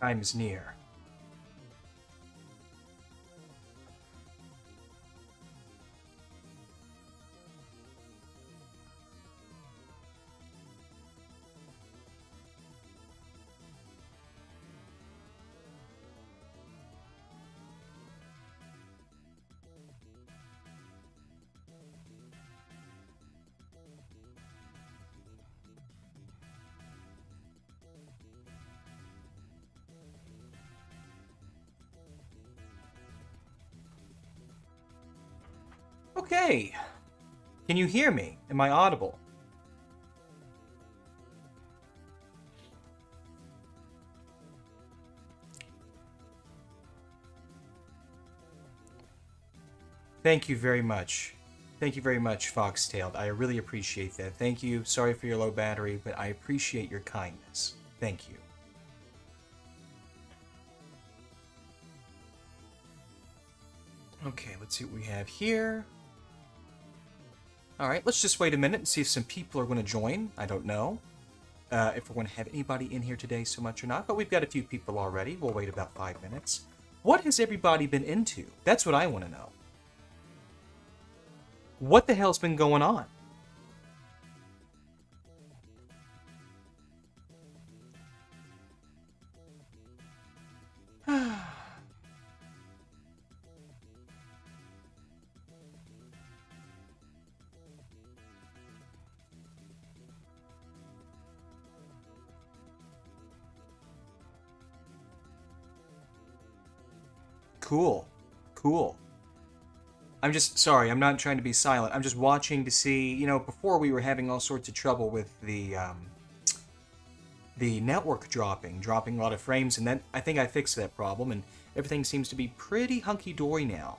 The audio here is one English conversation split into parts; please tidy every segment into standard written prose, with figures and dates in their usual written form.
Time is near. Okay. Can you hear me? Am I audible? Thank you very much. Thank you very much, Foxtailed. I really appreciate that. Thank you. Sorry for your low battery, but I appreciate your kindness. Thank you. Okay, let's see what we have here. Alright, let's just wait a minute and see if some people are going to join. I don't know if we're going to have anybody in here today so much or not, but we've got a few people already. We'll wait about 5 minutes. What has everybody been into? That's what I want to know. What the hell's been going on? Cool. Cool. I'm just sorry, I'm not trying to be silent. I'm just watching to see, you know, before we were having all sorts of trouble with the network dropping a lot of frames, and then I think I fixed that problem, and everything seems to be pretty hunky-dory now.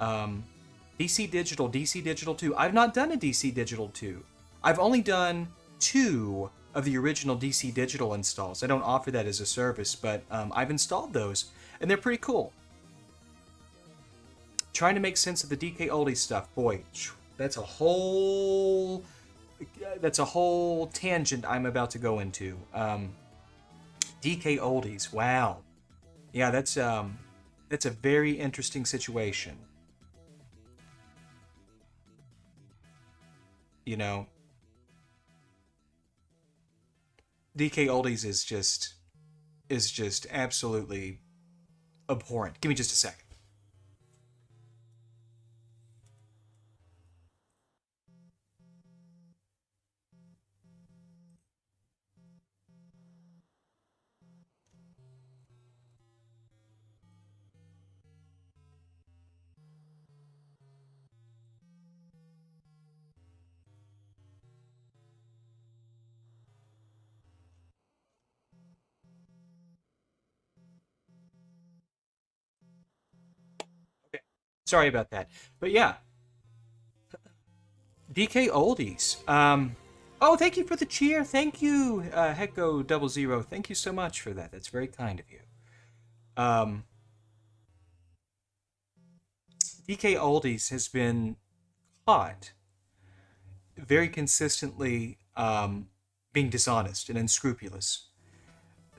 DC Digital 2. I've not done a DC Digital 2. I've only done 2 of the original DC Digital installs. I don't offer that as a service, but I've installed those, and they're pretty cool. Trying to make sense of the DK Oldies stuff. Boy, that's a whole tangent I'm about to go into. DK Oldies, wow. Yeah, that's a very interesting situation. You know, DK Oldies is just absolutely abhorrent. Give me just a second. Okay. Sorry about that. But yeah, DK Oldies. Oh, thank you for the cheer. Thank you, Hecko00. Thank you so much for that. That's very kind of you. Um, DK Oldies has been caught very consistently being dishonest and unscrupulous.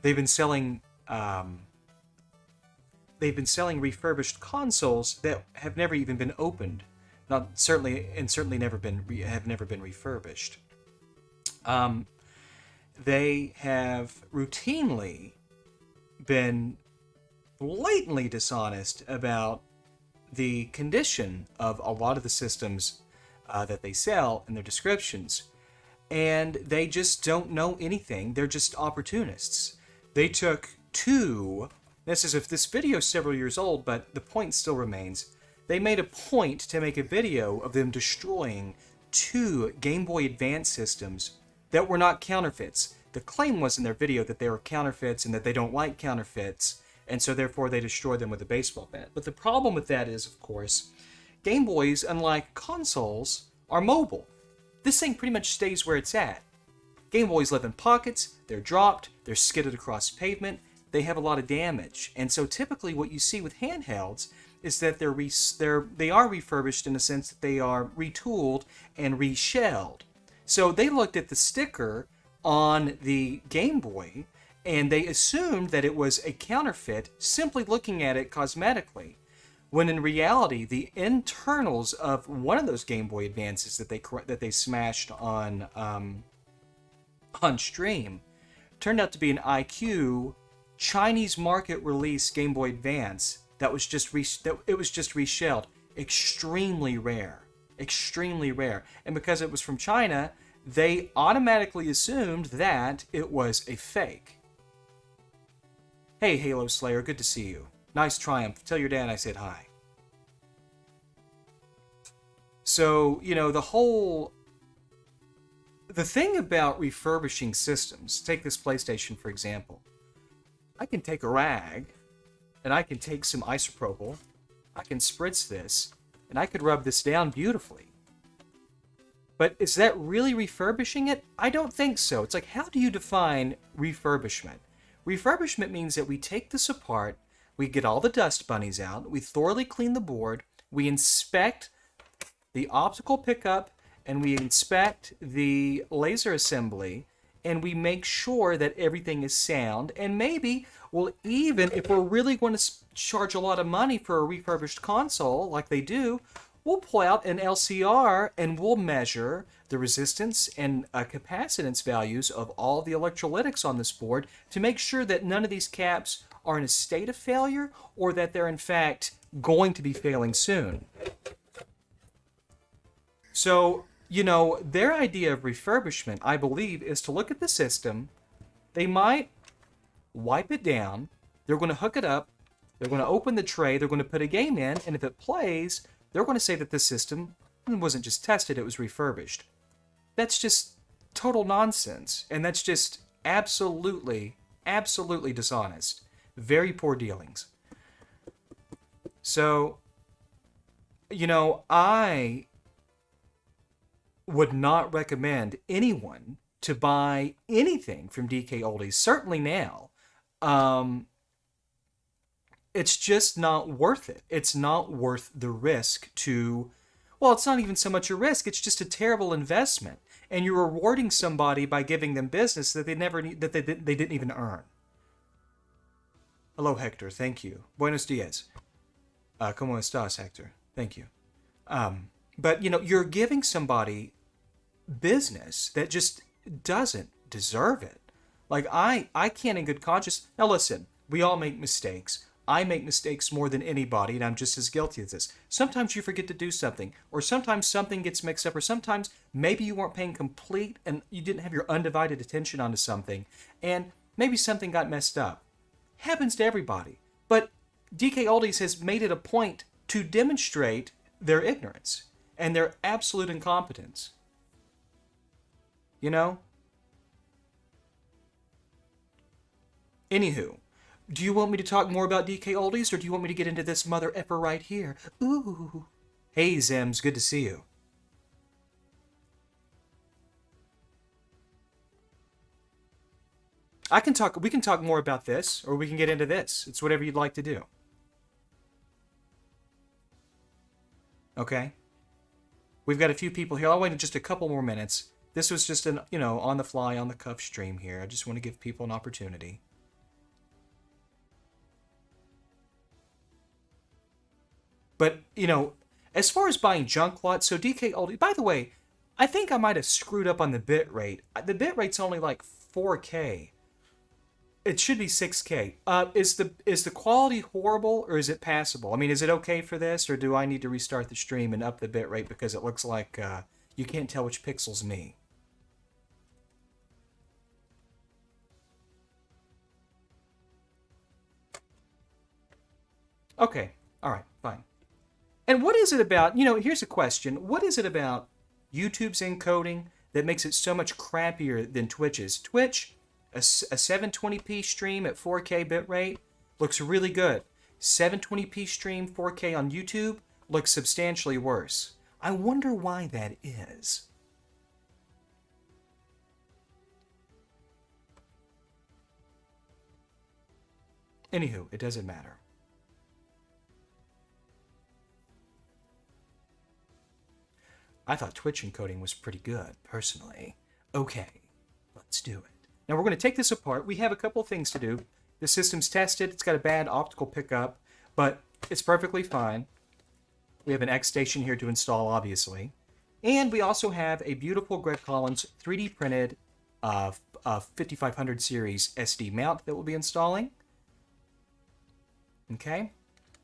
They've been selling um, they've been selling refurbished consoles that have never even been opened, not certainly and certainly never been have never been refurbished. Um, they have routinely been blatantly dishonest about the condition of a lot of the systems that they sell in their descriptions. And they just don't know anything. They're just opportunists. They took 2. This is if this video is several years old, but the point still remains. They made a point to make a video of them destroying 2 Game Boy Advance systems that were not counterfeits. The claim was in their video that they were counterfeits and that they don't like counterfeits, and so therefore they destroyed them with a baseball bat. But the problem with that is, of course, Game Boys, unlike consoles, are mobile. This thing pretty much stays where it's at. Game Boys live in pockets, they're dropped, they're skidded across pavement, they have a lot of damage. And so typically what you see with handhelds is that they are refurbished in the sense that they are retooled and reshelled. So they looked at the sticker on the Game Boy And they assumed that it was a counterfeit simply looking at it cosmetically, when in reality, the internals of one of those Game Boy Advances that they smashed on stream turned out to be an IQ Chinese market release Game Boy Advance that was just reshelled. Extremely rare. Extremely rare. And because it was from China, they automatically assumed that it was a fake. Hey, Halo Slayer, good to see you. Nice triumph. Tell your dad I said hi. So, the thing about refurbishing systems, take this PlayStation for example. I can take a rag, and I can take some isopropyl, I can spritz this, and I could rub this down beautifully. But is that really refurbishing it? I don't think so. It's like, how do you define refurbishment? Refurbishment means that we take this apart, we get all the dust bunnies out, we thoroughly clean the board, we inspect the optical pickup, and we inspect the laser assembly, and we make sure that everything is sound, and maybe we'll even, if we're really going to charge a lot of money for a refurbished console, like they do, we'll pull out an LCR and we'll measure the resistance and capacitance values of all the electrolytics on this board to make sure that none of these caps are in a state of failure or that they're in fact going to be failing soon. So, their idea of refurbishment, I believe, is to look at the system. They might wipe it down. They're going to hook it up. They're going to open the tray. They're going to put a game in. And if it plays, they're going to say that the system wasn't just tested, it was refurbished. That's just total nonsense. And that's just absolutely, absolutely dishonest. Very poor dealings. So, I would not recommend anyone to buy anything from DK Oldies, certainly now. It's just not worth it. It's not worth the risk to, well, it's not even so much a risk, it's just a terrible investment. And you're rewarding somebody by giving them business that they didn't even earn. Hello, Hector. Thank you. Buenos dias. ¿Cómo estás, Hector? Thank you. But, you're giving somebody business that just doesn't deserve it. Like, I can't in good conscience. Now, listen, we all make mistakes. I make mistakes more than anybody, and I'm just as guilty as this. Sometimes you forget to do something, or sometimes something gets mixed up, or sometimes maybe you weren't paying complete and you didn't have your undivided attention onto something, and maybe something got messed up. Happens to everybody. But DK Oldies has made it a point to demonstrate their ignorance and their absolute incompetence. Anywho, do you want me to talk more about DK Oldies, or do you want me to get into this mother effer right here? Ooh. Hey, Zims, good to see you. We can talk more about this, or we can get into this. It's whatever you'd like to do. Okay? We've got a few people here. I'll wait just a couple more minutes. This was just an, on the fly, on the cuff stream here. I just want to give people an opportunity. But, as far as buying junk lots, so DK Oldie, by the way, I think I might have screwed up on the bit rate. The bit rate's only like 4K. It should be 6K. Is the quality horrible, or is it passable? I mean, is it okay for this, or do I need to restart the stream and up the bit rate because it looks like you can't tell which pixel's me? Okay. All right. Fine. And what is it about, here's a question. What is it about YouTube's encoding that makes it so much crappier than Twitch's? Twitch, a 720p stream at 4K bitrate looks really good. 720p stream 4K on YouTube looks substantially worse. I wonder why that is. Anywho, it doesn't matter. I thought Twitch encoding was pretty good, personally. Okay, let's do it. Now we're going to take this apart. We have a couple of things to do. The system's tested. It's got a bad optical pickup, but it's perfectly fine. We have an xStation here to install, obviously. And we also have a beautiful Greg Collins 3D printed 5500 series SD mount that we'll be installing. Okay?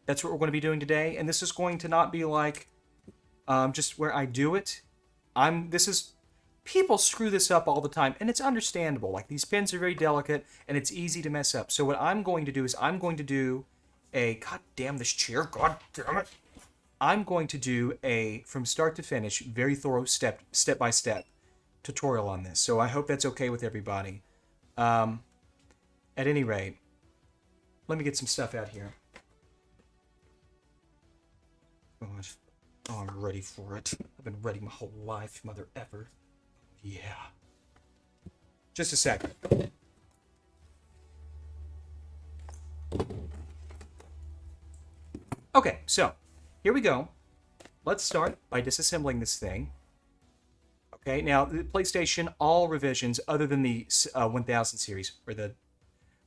That's what we're going to be doing today. And this is going to not be like just where I do it. People screw this up all the time, and it's understandable. Like, these pins are very delicate, and it's easy to mess up. So what I'm going to do is I'm going to do a... God damn this chair. God damn it. I'm going to do a, from start to finish, very thorough step-by-step tutorial on this. So I hope that's okay with everybody. At any rate, let me get some stuff out here. God. Oh, I'm ready for it. I've been ready my whole life, mother effer. Yeah. Just a second. Okay, so here we go. Let's start by disassembling this thing. Okay, now the PlayStation, all revisions other than the 1000 series, or the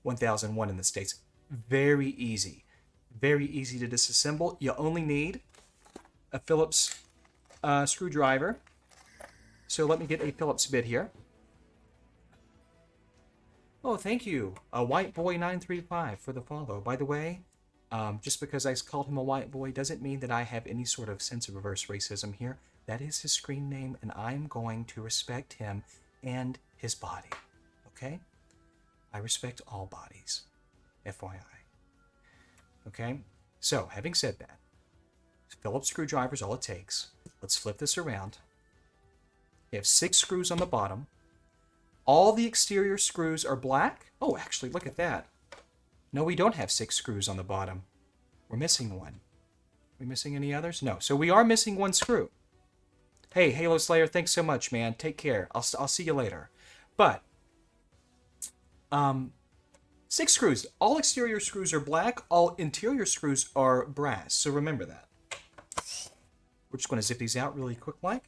1001 in the States, very easy. Very easy to disassemble. You only need a Phillips screwdriver. So let me get a Phillips bit here. Oh, thank you, White Boy 935 for the follow. By the way, just because I called him a white boy doesn't mean that I have any sort of sense of reverse racism here. That is his screen name, and I'm going to respect him and his body. Okay? I respect all bodies. FYI. Okay? So, having said that, Phillips screwdriver is all it takes. Let's flip this around. You have 6 screws on the bottom. All the exterior screws are black. Oh, actually, look at that. No, we don't have 6 screws on the bottom. We're missing one. Are we missing any others? No. So we are missing 1 screw. Hey, Halo Slayer, thanks so much, man. Take care. I'll see you later. But, 6 screws. All exterior screws are black. All interior screws are brass. So remember that. We're just going to zip these out really quick like.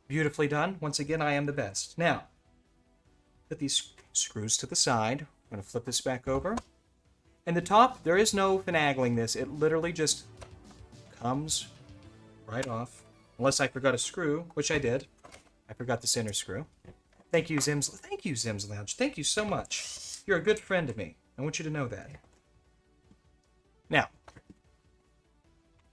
Beautifully done. Once again, I am the best. Now, put these screws to the side. I'm going to flip this back over. And the top, there is no finagling this. It literally just comes right off. Unless I forgot a screw, which I did. I forgot the center screw. Thank you, Zims. Thank you, Zims Lounge. Thank you so much. You're a good friend to me. I want you to know that. Now,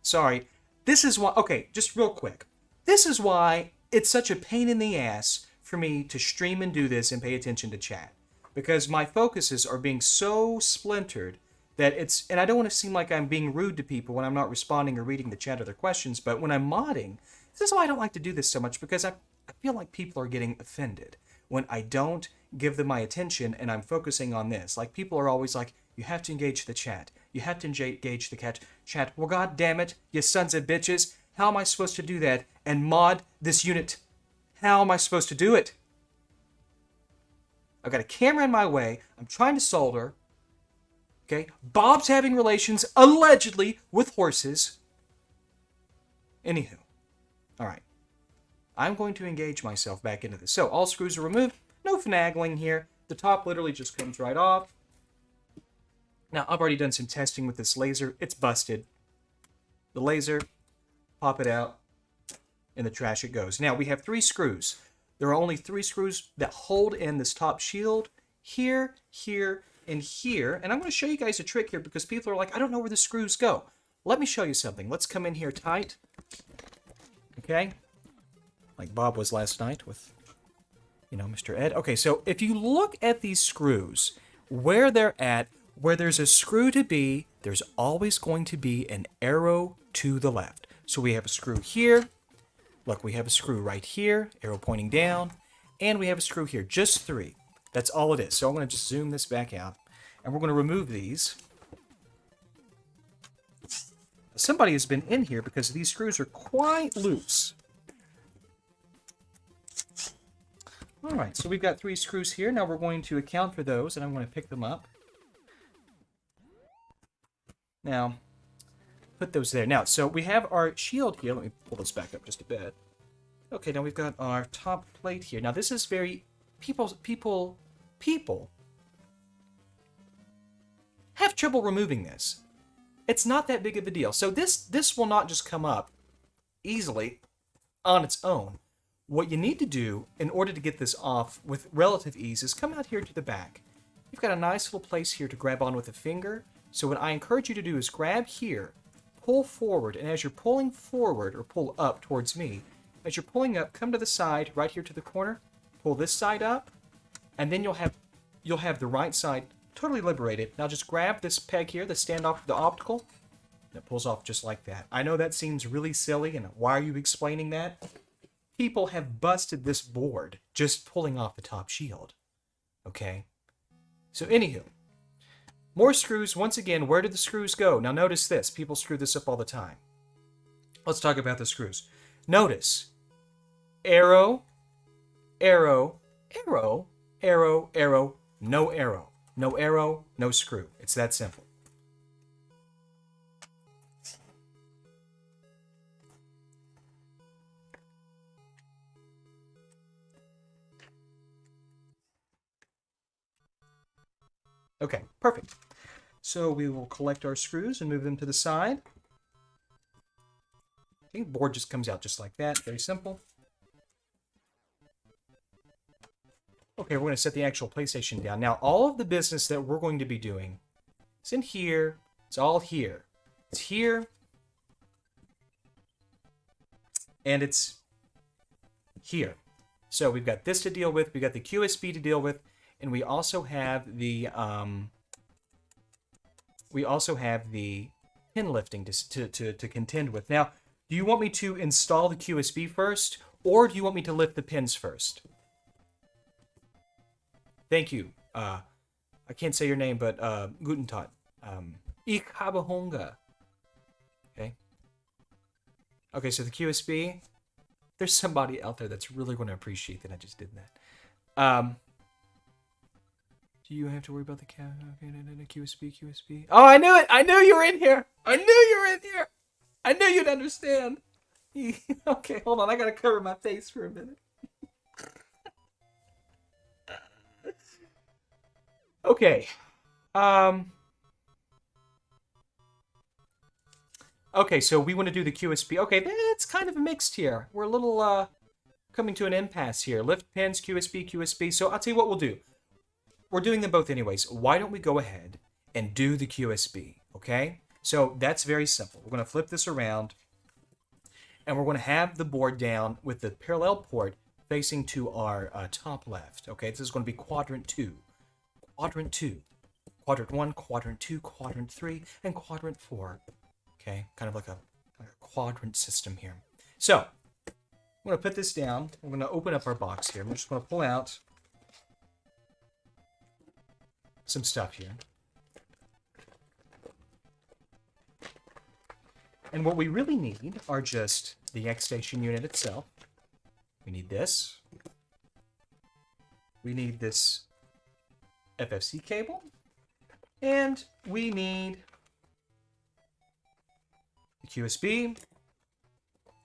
sorry. This is why... Okay, just real quick. This is why it's such a pain in the ass for me to stream and do this and pay attention to chat. Because my focuses are being so splintered that it's... And I don't want to seem like I'm being rude to people when I'm not responding or reading the chat or their questions, but when I'm modding, this is why I don't like to do this so much, because I feel like people are getting offended when I don't give them my attention and I'm focusing on this. Like, people are always like, you have to engage the chat. You have to engage the chat. Well, god damn it, you sons of bitches. How am I supposed to do that and mod this unit? How am I supposed to do it? I've got a camera in my way. I'm trying to solder. Okay? Bob's having relations, allegedly, with horses. Anywho. Alright. I'm going to engage myself back into this. So, all screws are removed. No finagling here. The top literally just comes right off. Now, I've already done some testing with this laser. It's busted. The laser... Pop it out, in the trash it goes. Now, we have 3 screws. There are only 3 screws that hold in this top shield. Here, here, and here. And I'm going to show you guys a trick here because people are like, I don't know where the screws go. Let me show you something. Let's come in here tight. Okay? Like Bob was last night with, Mr. Ed. Okay, so if you look at these screws, where they're at, where there's a screw to be, there's always going to be an arrow to the left. So we have a screw here. Look, we have a screw right here, arrow pointing down. And we have a screw here, just 3. That's all it is. So I'm going to just zoom this back out. And we're going to remove these. Somebody has been in here because these screws are quite loose. Alright, so we've got 3 screws here. Now we're going to account for those, and I'm going to pick them up. Now, put those there. Now, so we have our shield here. Let me pull this back up just a bit. Okay, now we've got our top plate here. Now, this is very... People have trouble removing this. It's not that big of a deal. So this will not just come up easily on its own. What you need to do in order to get this off with relative ease is come out here to the back. You've got a nice little place here to grab on with a finger. So what I encourage you to do is grab here, pull forward, and as you're pulling forward, or pull up towards me, as you're pulling up, come to the side, right here to the corner, pull this side up, and then you'll have the right side totally liberated. Now just grab this peg here, the standoff for the optical, and it pulls off just like that. I know that seems really silly, and why are you explaining that? People have busted this board just pulling off the top shield. Okay? So anywho, more screws. Once again, where did the screws go? Now notice this. People screw this up all the time. Let's talk about the screws. Notice, arrow, arrow, arrow, arrow, arrow, no arrow. No arrow, no screw. It's that simple. Okay, perfect. So we will collect our screws and move them to the side. Okay, the board just comes out just like that. Very simple. Okay, we're going to set the actual PlayStation down. Now, all of the business that we're going to be doing is in here. It's all here. It's here. And it's here. So we've got this to deal with. We've got the QSB to deal with. And we also have the pin lifting to contend with. Now, do you want me to install the QSB first, or do you want me to lift the pins first? Thank you. I can't say your name, but Guten Tag. Ich habe Hunger. Okay. Okay, so the QSB. There's somebody out there that's really going to appreciate that I just did that. Do you have to worry about the QSB? Oh, I knew it! I knew you were in here! I knew you were in here! I knew you'd understand! Okay, hold on. I gotta cover my face for a minute. Okay. Okay, so we want to do the QSB. Okay, it's kind of mixed here. We're a little coming to an impasse here. Lift pins, QSB, QSB. So I'll tell you what we'll do. We're doing them both anyways. Why don't we go ahead and do the QSB, okay? So that's very simple. We're going to flip this around, and we're going to have the board down with the parallel port facing to our top left, okay? This is going to be quadrant 2. Quadrant 2. Quadrant 1, quadrant 2, quadrant 3, and quadrant 4. Okay, kind of like a quadrant system here. So, I'm going to put this down. I'm going to open up our box here. I'm just going to pull out some stuff here. And what we really need are just the xStation unit itself. We need this. We need this FFC cable. And we need the QSB.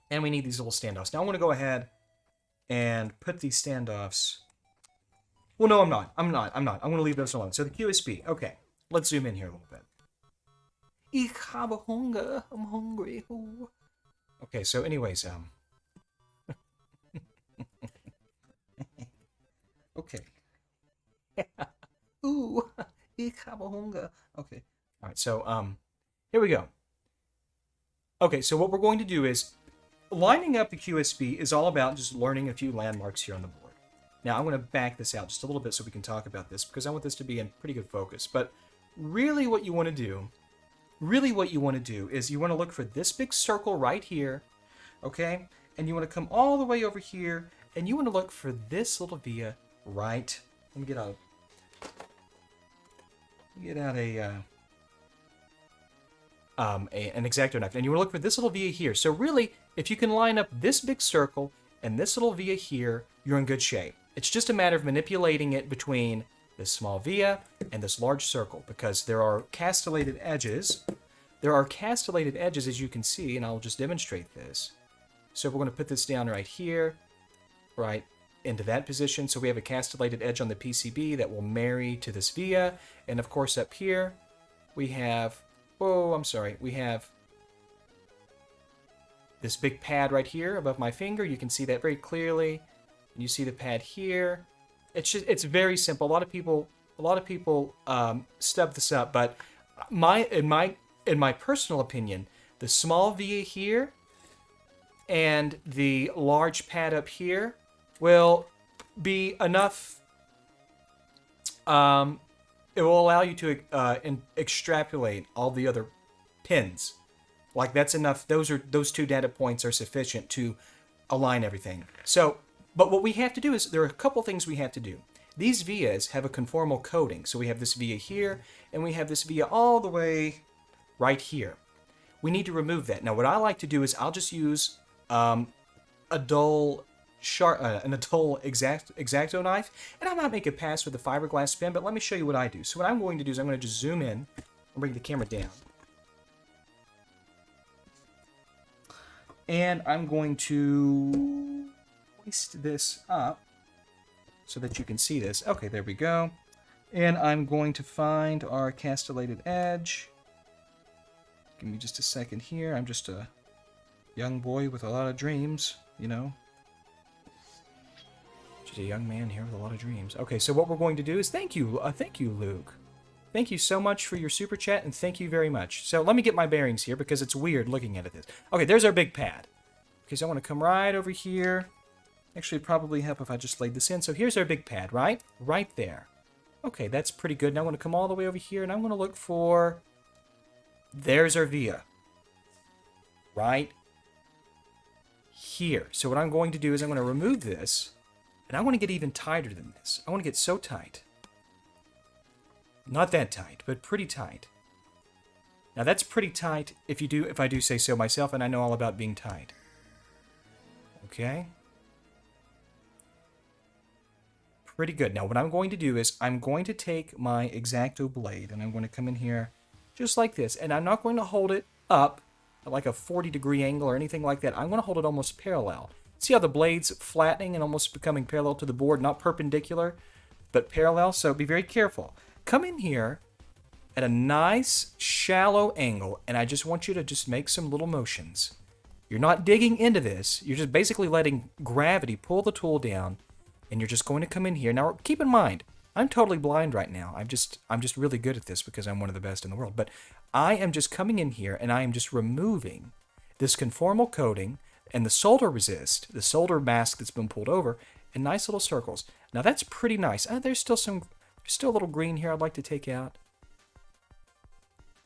And we need these little standoffs. Now I'm going to go ahead and put these standoffs... Well, no, I'm not. I'm going to leave those alone. So the QSB. Okay. Let's zoom in here a little bit. Ich habe Hunger. I'm hungry. Ooh. Okay, so anyways, okay. Ooh, ich habe Hunger. Okay. All right, so here we go. Okay, so what we're going to do is lining up the QSB is all about just learning a few landmarks here on the board. Now, I'm going to back this out just a little bit so we can talk about this because I want this to be in pretty good focus. But really what you want to do is you want to look for this big circle right here, okay? And you want to come all the way over here, and you want to look for this little via right. Let me get out an X-Acto knife, and you want to look for this little via here. So really, if you can line up this big circle and this little via here, you're in good shape. It's just a matter of manipulating it between this small via and this large circle, because there are castellated edges there are castellated edges, as you can see, and I'll just demonstrate this. So we're going to put this down right here, right into that position. So we have a castellated edge on the PCB that will marry to this via. And of course up here, we have, we have this big pad right here above my finger. You can see that very clearly. And you see the pad here. It's very simple. A lot of people stub this up, but in my personal opinion, the small via here and the large pad up here will be enough. It will allow you to extrapolate all the other pins. Like that's enough. Those two data points are sufficient to align everything. So, but what we have to do is there are a couple things we have to do. These vias have a conformal coding. So we have this via here, and we have this via all the way right here. We need to remove that. Now, what I like to do is I'll just use a dull X-Acto knife, and I might make a pass with a fiberglass pen, but let me show you what I do. So what I'm going to do is I'm going to just zoom in and bring the camera down. And I'm going to hoist this up so that you can see this. Okay, there we go. And I'm going to find our castellated edge. Give me just a second here. I'm just a young boy with a lot of dreams, you know. Just a young man here with a lot of dreams. Okay, so what we're going to do is thank you, Luke. Thank you so much for your super chat, and thank you very much. So let me get my bearings here because it's weird looking at it. Okay, there's our big pad. Okay, so I want to come right over here. Actually, it'd probably help if I just laid this in. So here's our big pad, right? Right there. Okay, that's pretty good. Now I'm going to come all the way over here, and I'm going to look for... There's our via. Right here. So what I'm going to do is I'm going to remove this, and I want to get even tighter than this. I want to get so tight. Not that tight, but pretty tight. Now that's pretty tight if I do say so myself, and I know all about being tight. Okay. Pretty good. Now what I'm going to do is I'm going to take my X-Acto blade, and I'm going to come in here just like this, and I'm not going to hold it up at like a 40-degree angle or anything like that. I'm going to hold it almost parallel. See how the blade's flattening and almost becoming parallel to the board, not perpendicular, but parallel? So be very careful. Come in here at a nice shallow angle, and I just want you to just make some little motions. You're not digging into this. You're just basically letting gravity pull the tool down, and you're just going to come in here. Now, keep in mind, I'm totally blind right now. I'm just really good at this because I'm one of the best in the world. But I am just coming in here, and I am just removing this conformal coating and the solder resist, the solder mask that's been pulled over, in nice little circles. Now, that's pretty nice. There's still a little green here I'd like to take out.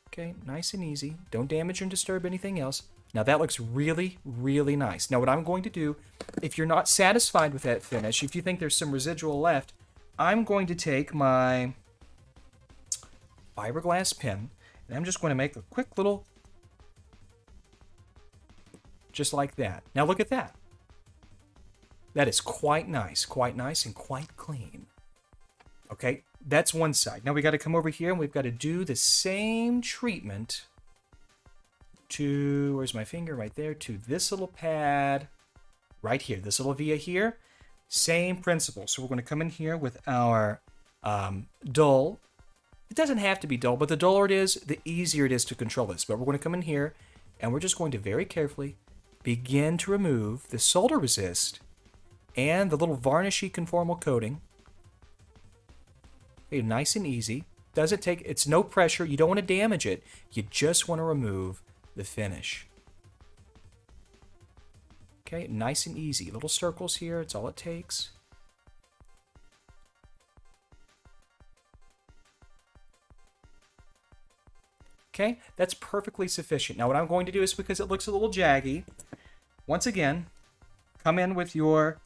Okay, nice and easy. Don't damage or disturb anything else. Now that looks really, really nice. Now what I'm going to do, if you're not satisfied with that finish, if you think there's some residual left, I'm going to take my fiberglass pen, and I'm just going to make a quick little, just like that. Now look at that. That is quite nice and quite clean. Okay, that's one side. Now we got to come over here and we've got to do the same treatment to, where's my finger? Right there, to this little pad right here, this little via here. Same principle. So we're going to come in here with our dull. It doesn't have to be dull, but the duller it is, the easier it is to control this. But we're going to come in here and we're just going to very carefully begin to remove the solder resist and the little varnishy conformal coating. Okay, nice and easy. Doesn't take, it's no pressure. You don't want to damage it. You just want to remove the finish. Okay, nice and easy. Little circles here, it's all it takes. Okay, that's perfectly sufficient. Now what I'm going to do is, because it looks a little jaggy, once again, come in with your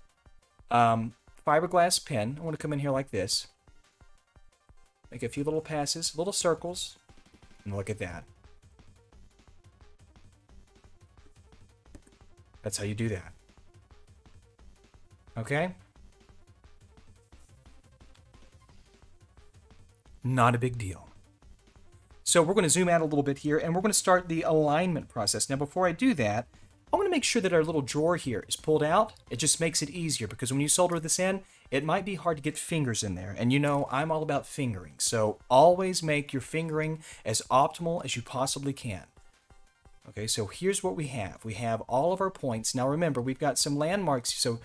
fiberglass pen. I want to come in here like this. Make a few little passes, little circles, and look at that. That's how you do that. Okay? Not a big deal. So we're going to zoom out a little bit here, and we're going to start the alignment process. Now, before I do that, I want to make sure that our little drawer here is pulled out. It just makes it easier, because when you solder this in, it might be hard to get fingers in there. And you know, I'm all about fingering. So always make your fingering as optimal as you possibly can. Okay, so here's what we have. We have all of our points. Now remember, we've got some landmarks. So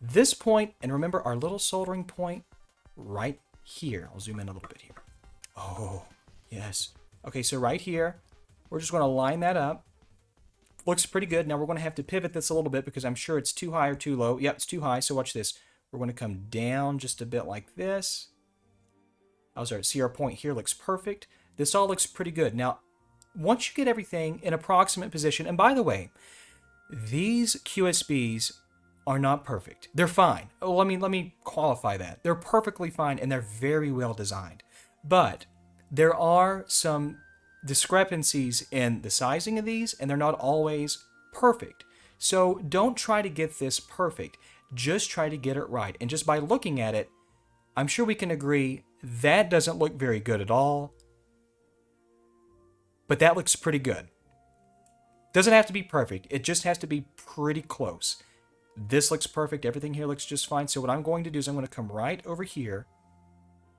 this point, and remember our little soldering point right here. I'll zoom in a little bit here. Oh, yes. Okay, so right here, we're just going to line that up. Looks pretty good. Now we're going to have to pivot this a little bit because I'm sure it's too high or too low. Yep, it's too high, so watch this. We're going to come down just a bit like this. Oh, sorry, see our point here looks perfect. This all looks pretty good. Now, once you get everything in approximate position, and by the way, these QSBs are not perfect. They're fine. Oh, let me qualify that. They're perfectly fine, and they're very well designed. But there are some discrepancies in the sizing of these, and they're not always perfect. So don't try to get this perfect. Just try to get it right. And just by looking at it, I'm sure we can agree that doesn't look very good at all. But that looks pretty good. Doesn't have to be perfect. It just has to be pretty close. This looks perfect. Everything here looks just fine. So what I'm going to do is I'm going to come right over here,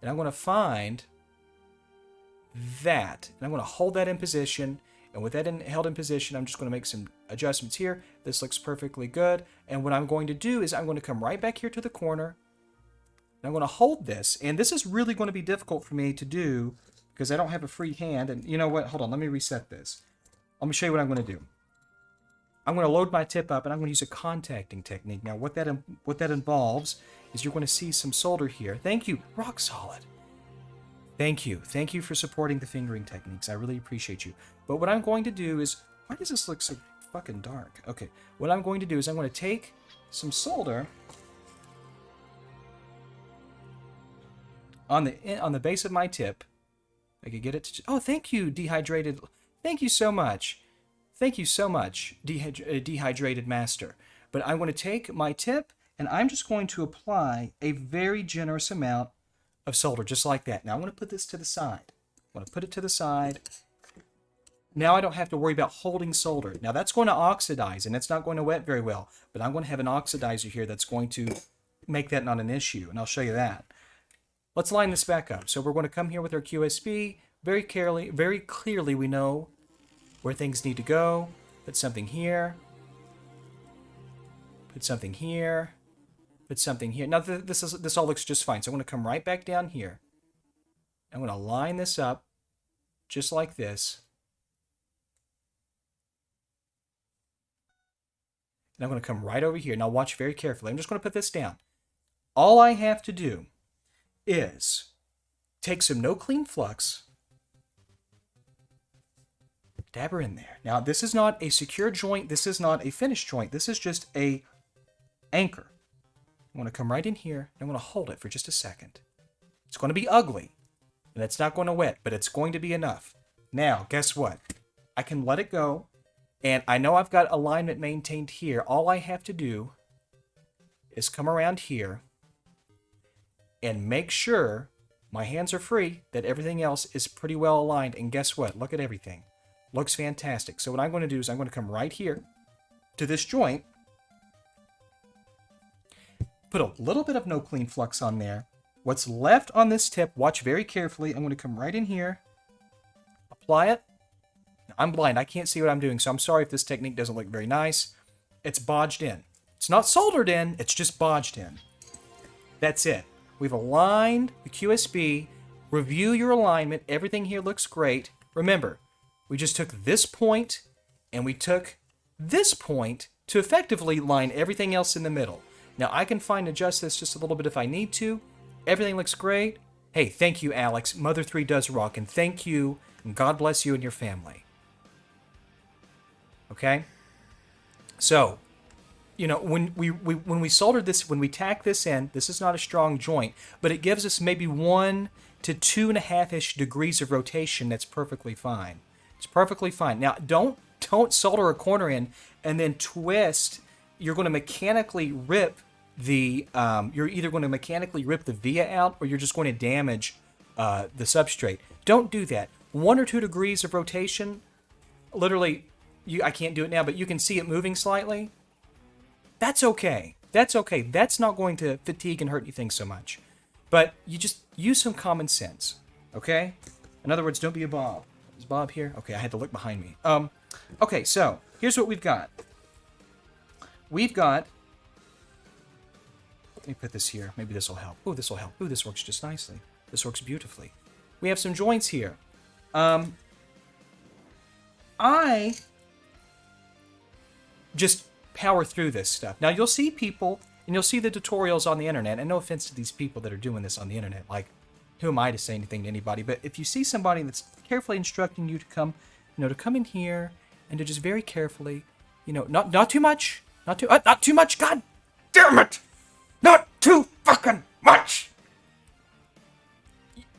and I'm going to find that. And I'm going to hold that in position. And with that held in position, I'm just going to make some adjustments here. This looks perfectly good. And what I'm going to do is I'm going to come right back here to the corner. And I'm going to hold this. And this is really going to be difficult for me to do because I don't have a free hand. And you know what? Hold on. Let me reset this. Let me show you what I'm going to do. I'm going to load my tip up, and I'm going to use a contacting technique. Now, what that involves is you're going to see some solder here. Thank you. Rock solid. Thank you. Thank you for supporting the fingering techniques. I really appreciate you. But what I'm going to do is... Why does this look so fucking dark? Okay. What I'm going to do is I'm going to take some solder on the base of my tip. I could get it to... Oh, thank you, dehydrated... Thank you so much. Thank you so much, dehydrated master. But I'm going to take my tip, and I'm just going to apply a very generous amount of solder, just like that. Now I'm going to put this to the side. I'm going to put it to the side. Now I don't have to worry about holding solder. Now that's going to oxidize, and it's not going to wet very well. But I'm going to have an oxidizer here that's going to make that not an issue, and I'll show you that. Let's line this back up. So we're going to come here with our QSB. Very clearly we know where things need to go. Put something here. Put something here. Put something here. Now this all looks just fine. So I'm going to come right back down here. I'm going to line this up just like this. And I'm going to come right over here. Now watch very carefully. I'm just going to put this down. All I have to do is take some no clean flux, dab her in there. Now, this is not a secure joint. This is not a finished joint. This is just a anchor. I'm going to come right in here, and I'm going to hold it for just a second. It's going to be ugly, and it's not going to wet, but it's going to be enough. Now, guess what? I can let it go, and I know I've got alignment maintained here. All I have to do is come around here and make sure my hands are free, that everything else is pretty well aligned. And guess what? Look at everything. Looks fantastic. So what I'm going to do is I'm going to come right here to this joint, put a little bit of no clean flux on there. What's left on this tip, watch very carefully. I'm going to come right in here, apply it. Now, I'm blind. I can't see what I'm doing, so I'm sorry if this technique doesn't look very nice. It's bodged in. It's not soldered in. It's just bodged in. That's it. We've aligned the QSB. Review your alignment. Everything here looks great. Remember, we just took this point and we took this point to effectively line everything else in the middle. Now I can fine adjust this just a little bit if I need to. Everything looks great. Hey, thank you, Alex. Mother 3 does rock, and thank you, and God bless you and your family. Okay? So, you know, when we soldered this, when we tack this in, this is not a strong joint, but it gives us maybe 1 to 2.5-ish degrees of rotation. That's perfectly fine. It's perfectly fine. Now, don't solder a corner in and then twist. You're going to mechanically rip the you're either going to mechanically rip the via out, or you're just going to damage the substrate. Don't do that. 1 or 2 degrees of rotation, literally, I can't do it now, but you can see it moving slightly. That's okay. That's okay. That's not going to fatigue and hurt anything so much. But you just use some common sense, okay? In other words, don't be a Bob. Is Bob here? Okay, I had to look behind me. Okay, so here's what we've got. We've got... Let me put this here. Maybe this will help. Oh, this will help. Oh, this works just nicely. This works beautifully. We have some joints here. I just power through this stuff. Now, you'll see people, and you'll see the tutorials on the internet, and no offense to these people that are doing this on the internet, like, who am I to say anything to anybody, but if you see somebody that's carefully instructing you to come, to come in here, and to just very carefully, not too much, not too much, god damn it, not too fucking much!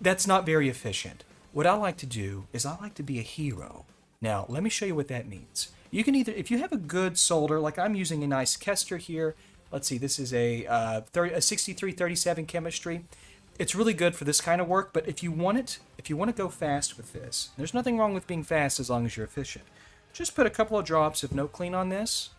That's not very efficient. What I like to do is I like to be a hero. Now, let me show you what that means. You can either, if you have a good solder, like I'm using a nice Kester here. Let's see, this is a 6337 chemistry. It's really good for this kind of work, but if you want to go fast with this, there's nothing wrong with being fast as long as you're efficient. Just put a couple of drops of no clean on this,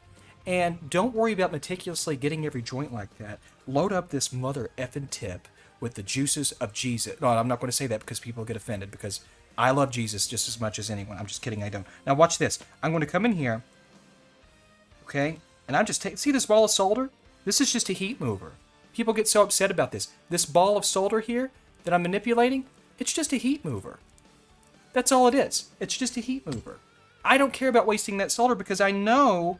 and don't worry about meticulously getting every joint like that. Load up this mother effing tip with the juices of Jesus. No, I'm not going to say that because people get offended, because I love Jesus just as much as anyone. I'm just kidding, I don't. Now watch this. I'm going to come in here, okay, and I'm just see this ball of solder? This is just a heat mover. People get so upset about this. This ball of solder here that I'm manipulating, it's just a heat mover. That's all it is. It's just a heat mover. I don't care about wasting that solder because I know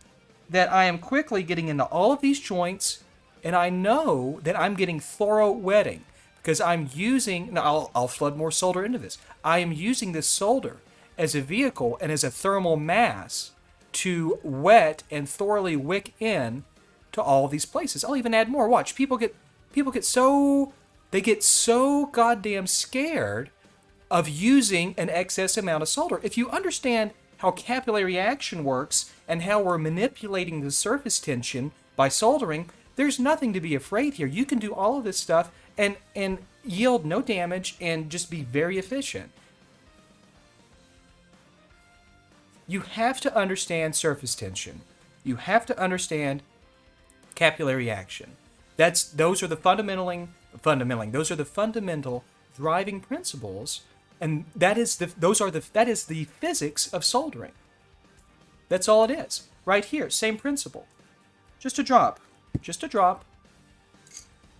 that I am quickly getting into all of these joints, and I know that I'm getting thorough wetting because I'm using, now I'll flood more solder into this. I am using this solder as a vehicle and as a thermal mass to wet and thoroughly wick in to all of these places. I'll even add more. Watch, people get so goddamn scared of using an excess amount of solder. If you understand how capillary action works and how we're manipulating the surface tension by soldering, there's nothing to be afraid here. You can do all of this stuff and yield no damage and just be very efficient. You have to understand surface tension. You have to understand capillary action. Those are the fundamental driving principles, and that is the physics of soldering. That's all it is. Right here, same principle. Just a drop.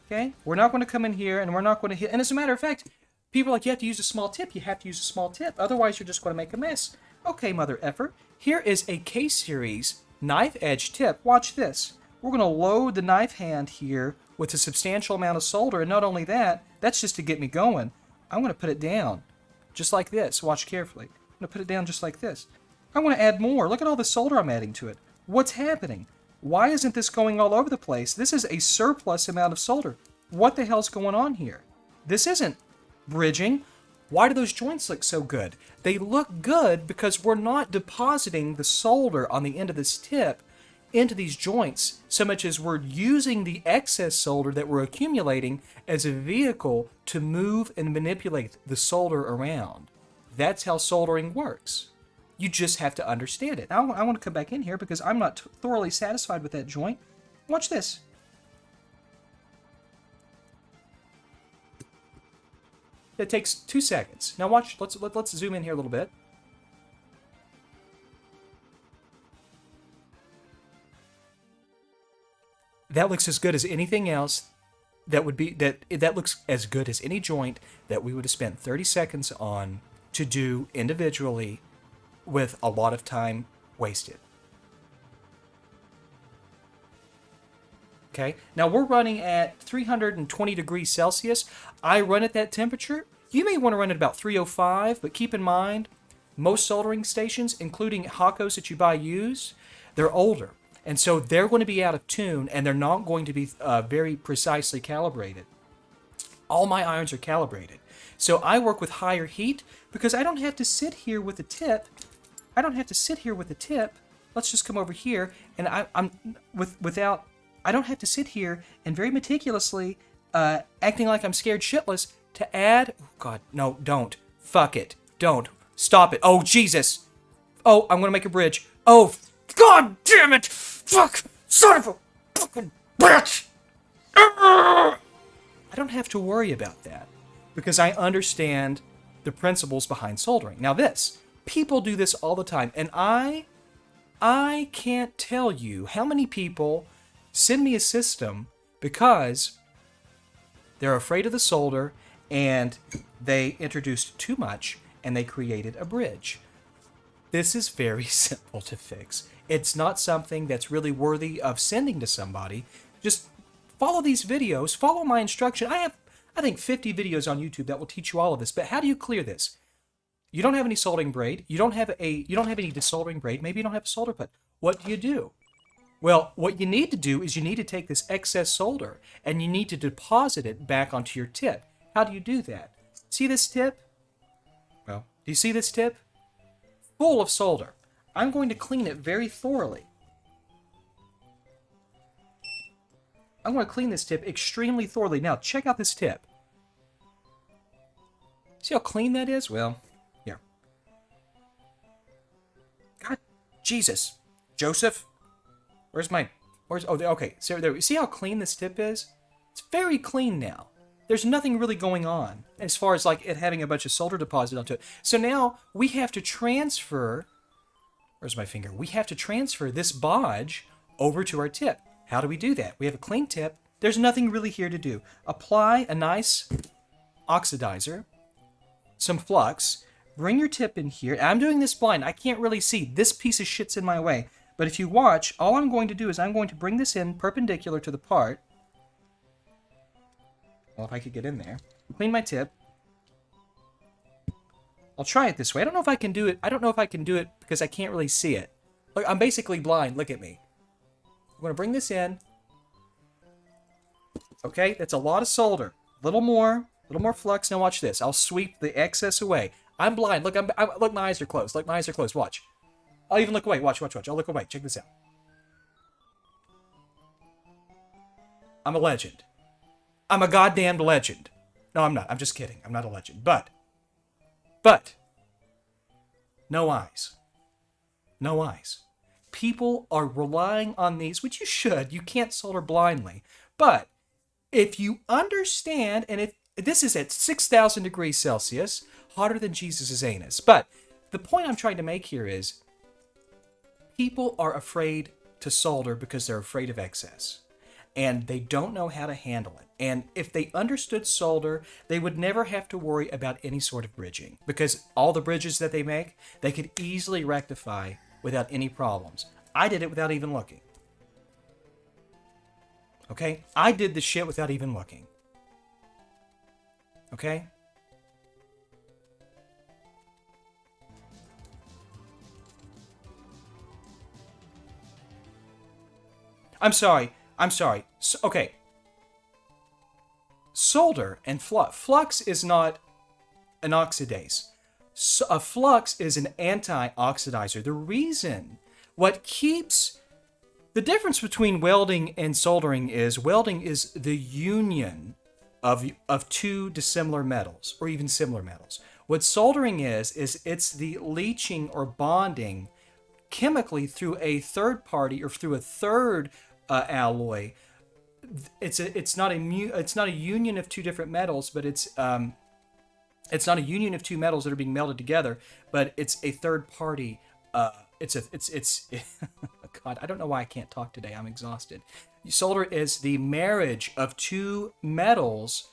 Okay? We're not going to come in here and we're not going to hit. And as a matter of fact, people are like, you have to use a small tip. You have to use a small tip. Otherwise, you're just going to make a mess. Okay, mother effer. Here is a K-Series knife edge tip. Watch this. We're going to load the knife hand here with a substantial amount of solder. And not only that, that's just to get me going. I'm going to put it down just like this. Watch carefully. I'm going to put it down just like this. I want to add more. Look at all the solder I'm adding to it. What's happening? Why isn't this going all over the place? This is a surplus amount of solder. What the hell's going on here? This isn't bridging. Why do those joints look so good? They look good because we're not depositing the solder on the end of this tip into these joints so much as we're using the excess solder that we're accumulating as a vehicle to move and manipulate the solder around. That's how soldering works. You just have to understand it. Now, I want to come back in here because I'm not thoroughly satisfied with that joint. Watch this. It takes 2 seconds. Now watch, let's zoom in here a little bit. That looks as good as anything else that looks as good as any joint that we would have spent 30 seconds on to do individually with a lot of time wasted. Okay, now we're running at 320 degrees Celsius. I run at that temperature. You may want to run at about 305, but keep in mind, most soldering stations, including Hakos that you buy used, they're older. And so they're going to be out of tune, and they're not going to be very precisely calibrated. All my irons are calibrated. So I work with higher heat because I don't have to sit here with a tip. Let's just come over here, and I don't have to sit here and very meticulously acting like I'm scared shitless to add... Oh, God, no, don't. Fuck it. Don't. Stop it. Oh, Jesus. Oh, I'm going to make a bridge. Oh, God damn it. Fuck. Son of a fucking bitch. I don't have to worry about that because I understand the principles behind soldering. Now this, people do this all the time, and I can't tell you how many people send me a system because they're afraid of the solder and they introduced too much and they created a bridge. This is very simple to fix. It's not something that's really worthy of sending to somebody. Just follow these videos, follow my instruction. I think 50 videos on YouTube that will teach you all of this. But how do you clear this? You don't have any soldering braid. You don't have any desoldering braid. Maybe you don't have a solder put. What do? Well, what you need to do is you need to take this excess solder and you need to deposit it back onto your tip. How do you do that? See this tip? Well, do you see this tip? Full of solder. I'm going to clean it very thoroughly. I'm going to clean this tip extremely thoroughly. Now, check out this tip. See how clean that is? Well, here. God, Jesus. Joseph? Okay, so there, see how clean this tip is? It's very clean now. There's nothing really going on as far as like it having a bunch of solder deposit onto it. So now we have to transfer, where's my finger? We have to transfer this bodge over to our tip. How do we do that? We have a clean tip. There's nothing really here to do. Apply a nice oxidizer, some flux, bring your tip in here. I'm doing this blind. I can't really see. This piece of shit's in my way. But if you watch, all I'm going to do is I'm going to bring this in perpendicular to the part. Well, if I could get in there. Clean my tip. I'll try it this way. I don't know if I can do it. I don't know if I can do it because I can't really see it. Look, I'm basically blind. Look at me. I'm going to bring this in. Okay, that's a lot of solder. A little more flux. Now watch this. I'll sweep the excess away. I'm blind. Look, look, my eyes are closed. Look, my eyes are closed. Watch. I'll even look away. Watch. I'll look away. Check this out. I'm a legend. I'm a goddamned legend. No, I'm not. I'm just kidding. I'm not a legend. But, no eyes. No eyes. People are relying on these, which you should. You can't solder blindly. But if you understand, and if this is at 6,000 degrees Celsius, hotter than Jesus' anus. But the point I'm trying to make here is people are afraid to solder because they're afraid of excess. And they don't know how to handle it. And if they understood solder, they would never have to worry about any sort of bridging. Because all the bridges that they make, they could easily rectify without any problems. I did it without even looking. Okay? I did the shit without even looking. Okay? I'm sorry. Okay. Solder and flux. Flux is not an oxidase. A flux is an anti-oxidizer. The reason, what keeps the difference between welding and soldering is welding is the union of two dissimilar metals or even similar metals. What soldering is it's the leaching or bonding chemically through a third party or through a third alloy. It's not a union of two different metals, but it's not a union of two metals that are being melded together, but it's a third party. God, I don't know why I can't talk today. I'm exhausted. Solder is the marriage of two metals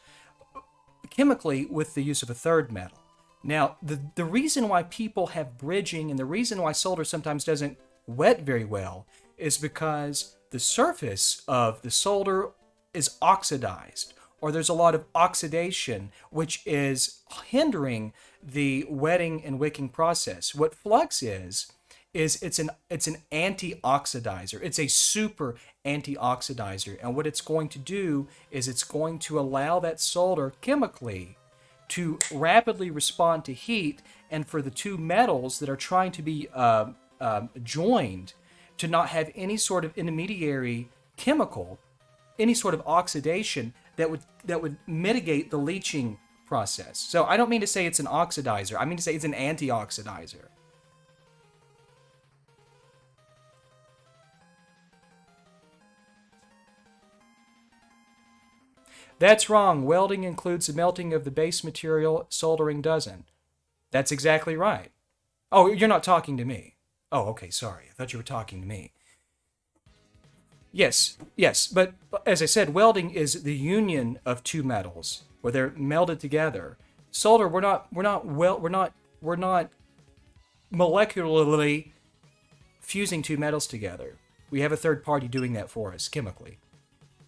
chemically with the use of a third metal. Now, the reason why people have bridging and the reason why solder sometimes doesn't wet very well is because the surface of the solder is oxidized, or there's a lot of oxidation, which is hindering the wetting and wicking process. What flux is it's an anti-oxidizer. It's a super anti-oxidizer, and what it's going to do is it's going to allow that solder chemically to rapidly respond to heat, and for the two metals that are trying to be joined to not have any sort of intermediary chemical, any sort of oxidation that would mitigate the leaching process. So I don't mean to say it's an oxidizer. I mean to say it's an antioxidizer. That's wrong. Welding includes the melting of the base material. Soldering doesn't. That's exactly right. Oh, you're not talking to me. Oh, okay, sorry. I thought you were talking to me. Yes, yes, but as I said, welding is the union of two metals where they're melded together. Solder, we're not molecularly fusing two metals together. We have a third party doing that for us chemically.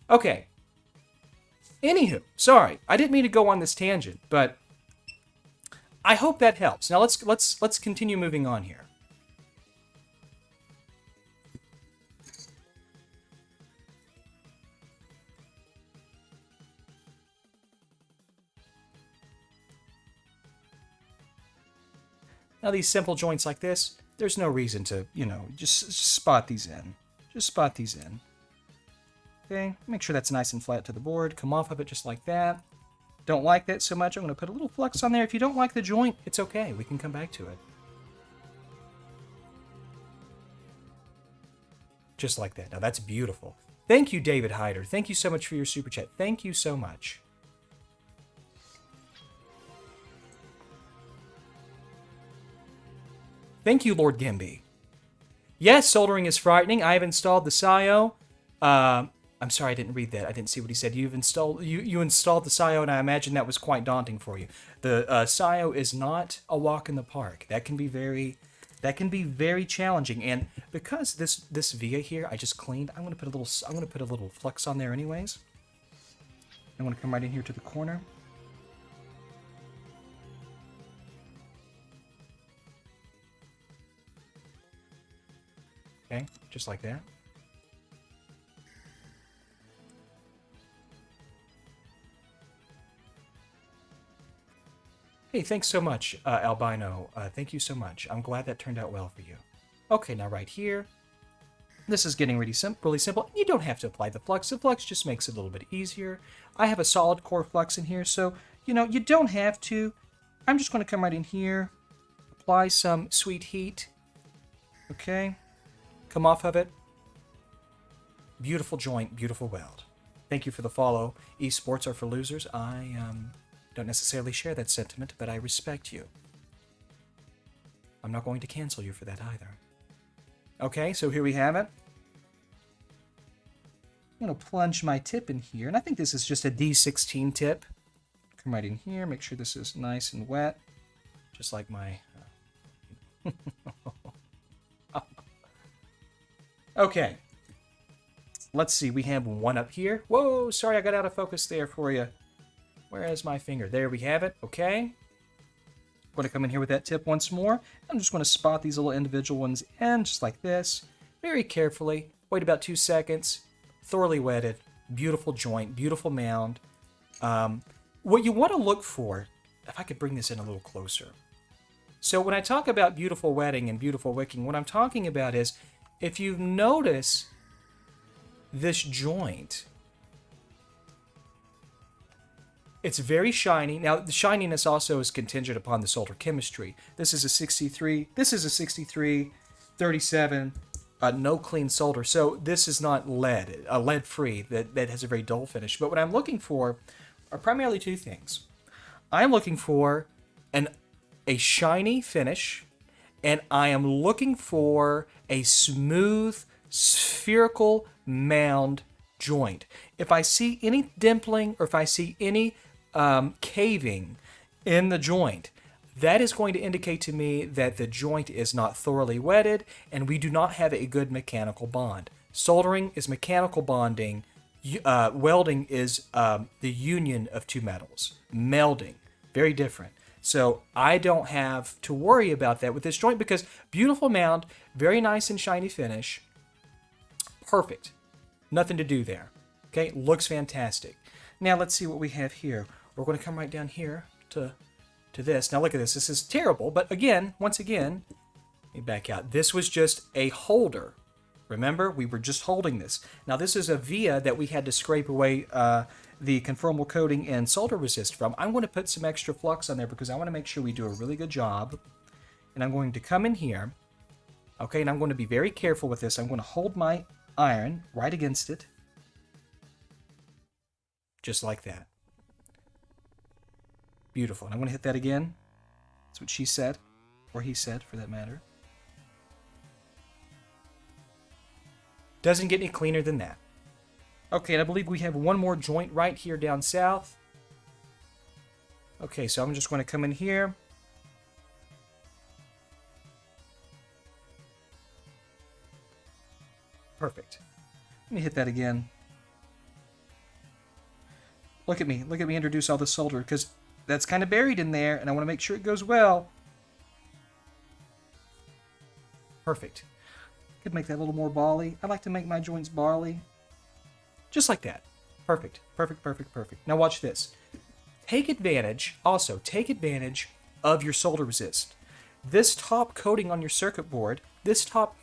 Okay. Anywho, sorry, I didn't mean to go on this tangent, but I hope that helps. Now let's continue moving on here. Now these simple joints like this, there's no reason to, just spot these in. Just spot these in. Okay, make sure that's nice and flat to the board. Come off of it just like that. Don't like that so much, I'm going to put a little flux on there. If you don't like the joint, it's okay. We can come back to it. Just like that. Now that's beautiful. Thank you, David Hyder. Thank you so much for your super chat. Thank you so much. Thank you, Lord Gimby. Yes, soldering is frightening. I have installed the SIO. I'm sorry, I didn't read that. I didn't see what he said. You installed the SIO, and I imagine that was quite daunting for you. The SIO is not a walk in the park. That can be very challenging. And because this via here I just cleaned, I'm gonna put a little flux on there anyways. I'm gonna come right in here to the corner. Okay, just like that. Hey, thanks so much, Albino. Thank you so much. I'm glad that turned out well for you. Okay, now right here. This is getting really simple. You don't have to apply the flux. The flux just makes it a little bit easier. I have a solid core flux in here, so, you don't have to. I'm just going to come right in here, apply some sweet heat. Okay. Come off of it. Beautiful joint, beautiful weld. Thank you for the follow. Esports are for losers. I don't necessarily share that sentiment, but I respect you. I'm not going to cancel you for that either. Okay, so here we have it. I'm going to plunge my tip in here, and I think this is just a D16 tip. Come right in here, make sure this is nice and wet, just like my... Okay, let's see, we have one up here. Whoa, sorry, I got out of focus there for you. Where is my finger? There we have it, okay. I'm going to come in here with that tip once more. I'm just going to spot these little individual ones in, just like this. Very carefully, wait about 2 seconds. Thoroughly wetted, beautiful joint, beautiful mound. What you want to look for, if I could bring this in a little closer. So when I talk about beautiful wetting and beautiful wicking, what I'm talking about is, if you notice this joint, it's very shiny. Now, the shininess also is contingent upon the solder chemistry. This is a 63, this is a 63, 37, no clean solder. So this is not lead, lead-free, that has a very dull finish. But what I'm looking for are primarily two things. I'm looking for a shiny finish, and I am looking for a smooth, spherical mound joint. If I see any dimpling or if I see any caving in the joint, that is going to indicate to me that the joint is not thoroughly wetted and we do not have a good mechanical bond. Soldering is mechanical bonding. Welding is the union of two metals. Melding, very different. So I don't have to worry about that with this joint because beautiful mound, very nice and shiny finish. Perfect. Nothing to do there. Okay, looks fantastic. Now let's see what we have here. We're going to come right down here to this. Now look at this. This is terrible, but again, once again, let me back out. This was just a holder. Remember, we were just holding this. Now, this is a via that we had to scrape away the conformal coating and solder resist from. I'm going to put some extra flux on there because I want to make sure we do a really good job. And I'm going to come in here, okay, and I'm going to be very careful with this. I'm going to hold my iron right against it, just like that. Beautiful. And I'm going to hit that again. That's what she said, or he said, for that matter. Doesn't get any cleaner than that. Okay, and I believe we have one more joint right here down south. Okay, so I'm just going to come in here. Perfect. Let me hit that again. Look at me introduce all the solder, because that's kind of buried in there, and I want to make sure it goes well. Perfect. Could make that a little more bally. I like to make my joints bally. Just like that. Perfect. Perfect, perfect, perfect. Now watch this. Take advantage of your solder resist. This top coating on your circuit board, this top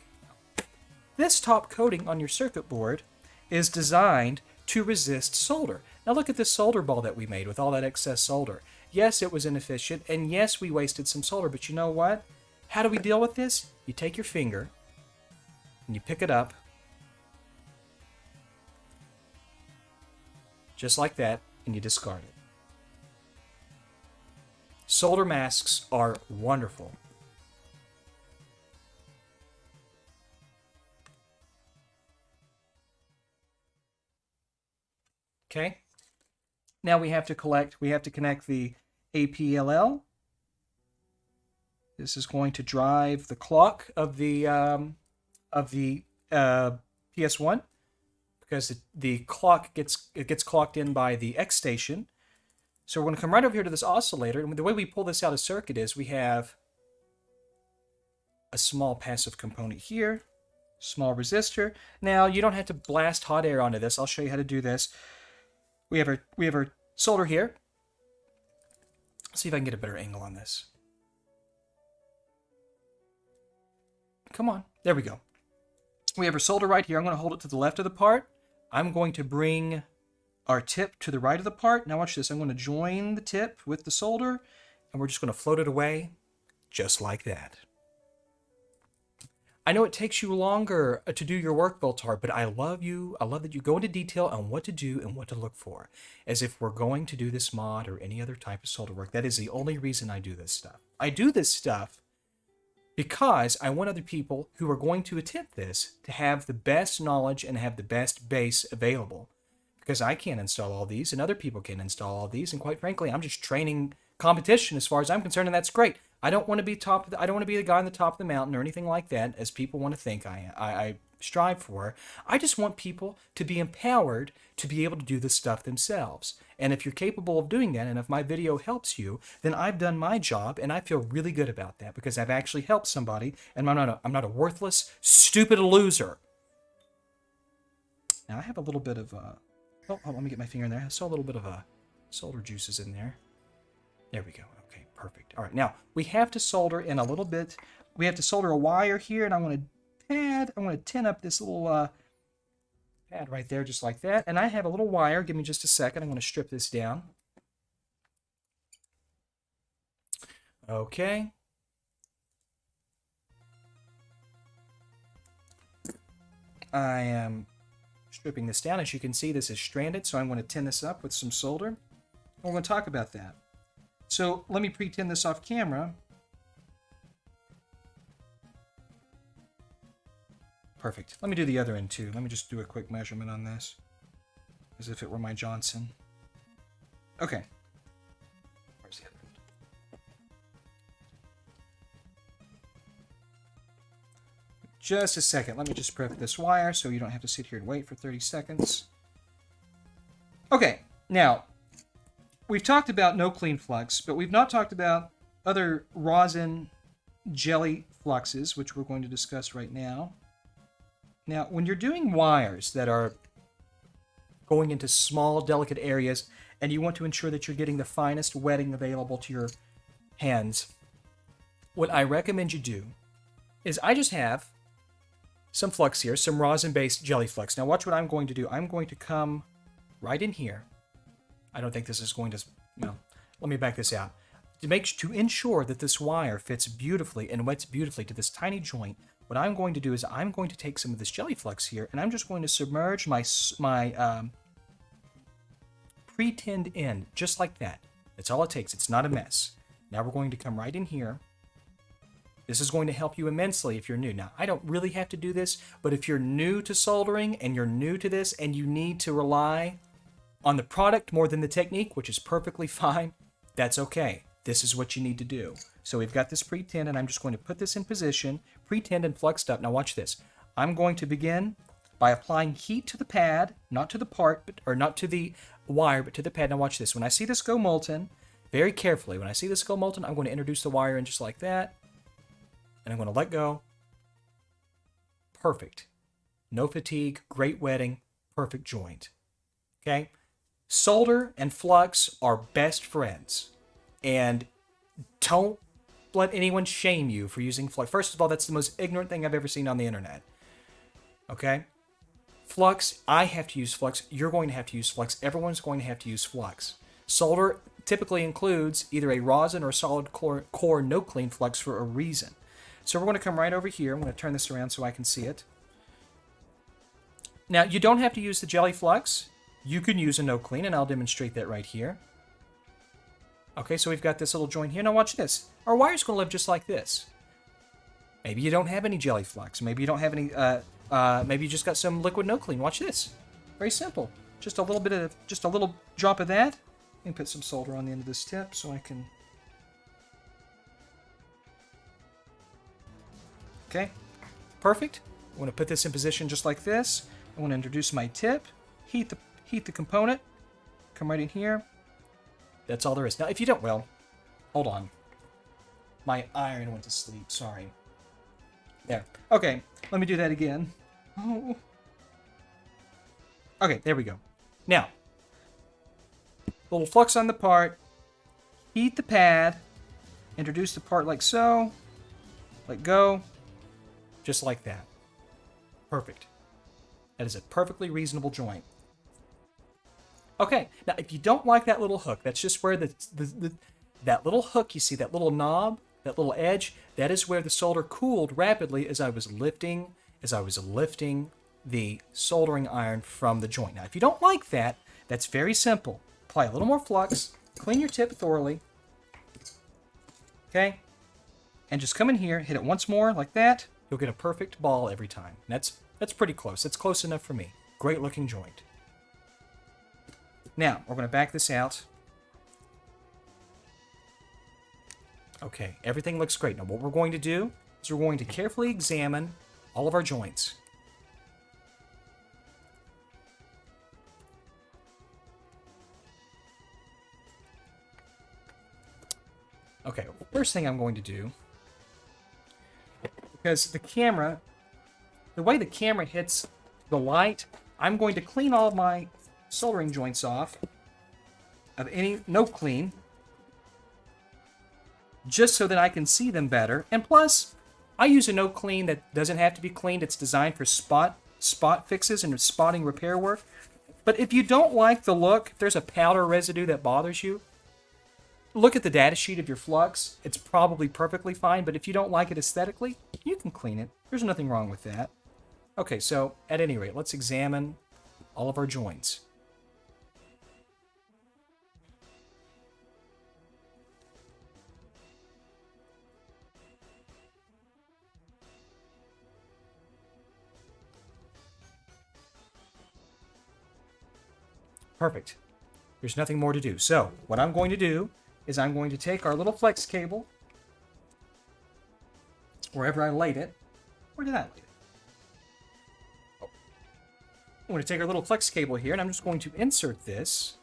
coating on your circuit board is designed to resist solder. Now look at this solder ball that we made with all that excess solder. Yes, it was inefficient, and yes, we wasted some solder, but you know what? How do we deal with this? You take your finger, and you pick it up, just like that, and you discard it. Solder masks are wonderful. Okay. Now we have to connect the APLL. This is going to drive the clock of the PS1, because the clock gets clocked in by the xStation. So we're going to come right over here to this oscillator, and the way we pull this out of circuit is we have a small passive component here, small resistor. Now you don't have to blast hot air onto this. I'll show you how to do this. We have our solder here. Let's see if I can get a better angle on this. Come on. There we go. We have our solder right here. I'm going to hold it to the left of the part. I'm going to bring our tip to the right of the part. Now watch this. I'm going to join the tip with the solder, and we're just going to float it away just like that. I know it takes you longer to do your work, Voltar, but I love you. I love that you go into detail on what to do and what to look for, as if we're going to do this mod or any other type of solder work. That is the only reason I do this stuff. I do this stuff because I want other people who are going to attempt this to have the best knowledge and have the best base available. Because I can't install all these, and other people can install all these, and quite frankly, I'm just training competition as far as I'm concerned, and that's great. I don't want to be I don't want to be the guy on the top of the mountain or anything like that, as people want to think I strive for. I just want people to be empowered to be able to do this stuff themselves. And if you're capable of doing that, and if my video helps you, then I've done my job, and I feel really good about that because I've actually helped somebody, and I'm not a worthless, stupid loser. Now I have a little bit of oh, let me get my finger in there. I saw a little bit of solder juices in there. There we go. Okay, perfect. All right, now we have to solder in a little bit. We have to solder a wire here, and I want to tin up this little pad right there, just like that. And I have a little wire. Give me just a second. I'm going to strip this down. Okay. I am stripping this down. As you can see, this is stranded, so I'm going to tin this up with some solder. And we're going to talk about that. So let me pre-tin this off camera. Perfect. Let me do the other end too. Let me just do a quick measurement on this, as if it were my Johnson. Okay. Where's the other end? Just a second. Let me just prep this wire so you don't have to sit here and wait for 30 seconds. Okay. Now, we've talked about no clean flux, but we've not talked about other rosin jelly fluxes, which we're going to discuss right now. Now, when you're doing wires that are going into small, delicate areas, and you want to ensure that you're getting the finest wetting available to your hands, what I recommend you do is I just have some flux here, some rosin-based jelly flux. Now watch what I'm going to do. I'm going to come right in here. I don't think this is going to, no, let me back this out. To ensure that this wire fits beautifully and wets beautifully to this tiny joint, what I'm going to do is I'm going to take some of this jelly flux here and I'm just going to submerge my pre-tinned end, just like that. That's all it takes. It's not a mess. Now we're going to come right in here. This is going to help you immensely if you're new. Now, I don't really have to do this, but if you're new to soldering and you're new to this and you need to rely on the product more than the technique, which is perfectly fine, that's okay. This is what you need to do. So we've got this pre-tinned, and I'm just going to put this in position, pre-tinned and fluxed up. Now watch this. I'm going to begin by applying heat to the pad, not to the part, or not to the wire, but to the pad. Now watch this. When I see this go molten, very carefully, when I see this go molten, I'm going to introduce the wire in just like that. And I'm going to let go. Perfect. No fatigue, great wetting, perfect joint. Okay? Solder and flux are best friends. And don't let anyone shame you for using flux. First of all, that's the most ignorant thing I've ever seen on the internet. Okay? Flux, I have to use flux. You're going to have to use flux. Everyone's going to have to use flux. Solder typically includes either a rosin or solid core no clean flux for a reason. So we're going to come right over here. I'm going to turn this around so I can see it. Now, you don't have to use the jelly flux. You can use a no clean, and I'll demonstrate that right here. Okay, so we've got this little joint here. Now watch this. Our wire's going to live just like this. Maybe you don't have any jelly flux. Maybe you don't have any, maybe you just got some liquid no clean. Watch this. Very simple. Just a little drop of that. Let me put some solder on the end of this tip so I can... Okay, perfect. I want to put this in position just like this. I want to introduce my tip, heat the component, come right in here. That's all there is. Now, if you don't, well, hold on. My iron went to sleep, sorry. There. Okay, let me do that again. Oh. Okay, there we go. Now, little flux on the part, heat the pad, introduce the part like so, let go. Just like that. Perfect. That is a perfectly reasonable joint. Okay, now if you don't like that little hook, that's just where that little hook, you see that little knob, that little edge, that is where the solder cooled rapidly as I was lifting the soldering iron from the joint. Now, if you don't like that, that's very simple. Apply a little more flux, clean your tip thoroughly. Okay? And just come in here, hit it once more like that. You'll get a perfect ball every time. That's pretty close. That's close enough for me. Great looking joint. Now, we're going to back this out. Okay, everything looks great. Now, what we're going to do is we're going to carefully examine all of our joints. Okay, first thing I'm going to do, because the way the camera hits the light, I'm going to clean all of my soldering joints off of any no clean, just so that I can see them better. And plus, I use a no clean that doesn't have to be cleaned. It's designed for spot fixes and spotting repair work. But if you don't like the look, if there's a powder residue that bothers you, look at the data sheet of your flux. It's probably perfectly fine, but if you don't like it aesthetically, you can clean it. There's nothing wrong with that. Okay, so at any rate, let's examine all of our joints. Perfect. There's nothing more to do. So, what I'm going to do is I'm going to take our little flex cable, wherever I laid it. Where did I lay it? Oh. I'm going to take our little flex cable here, and I'm just going to insert this.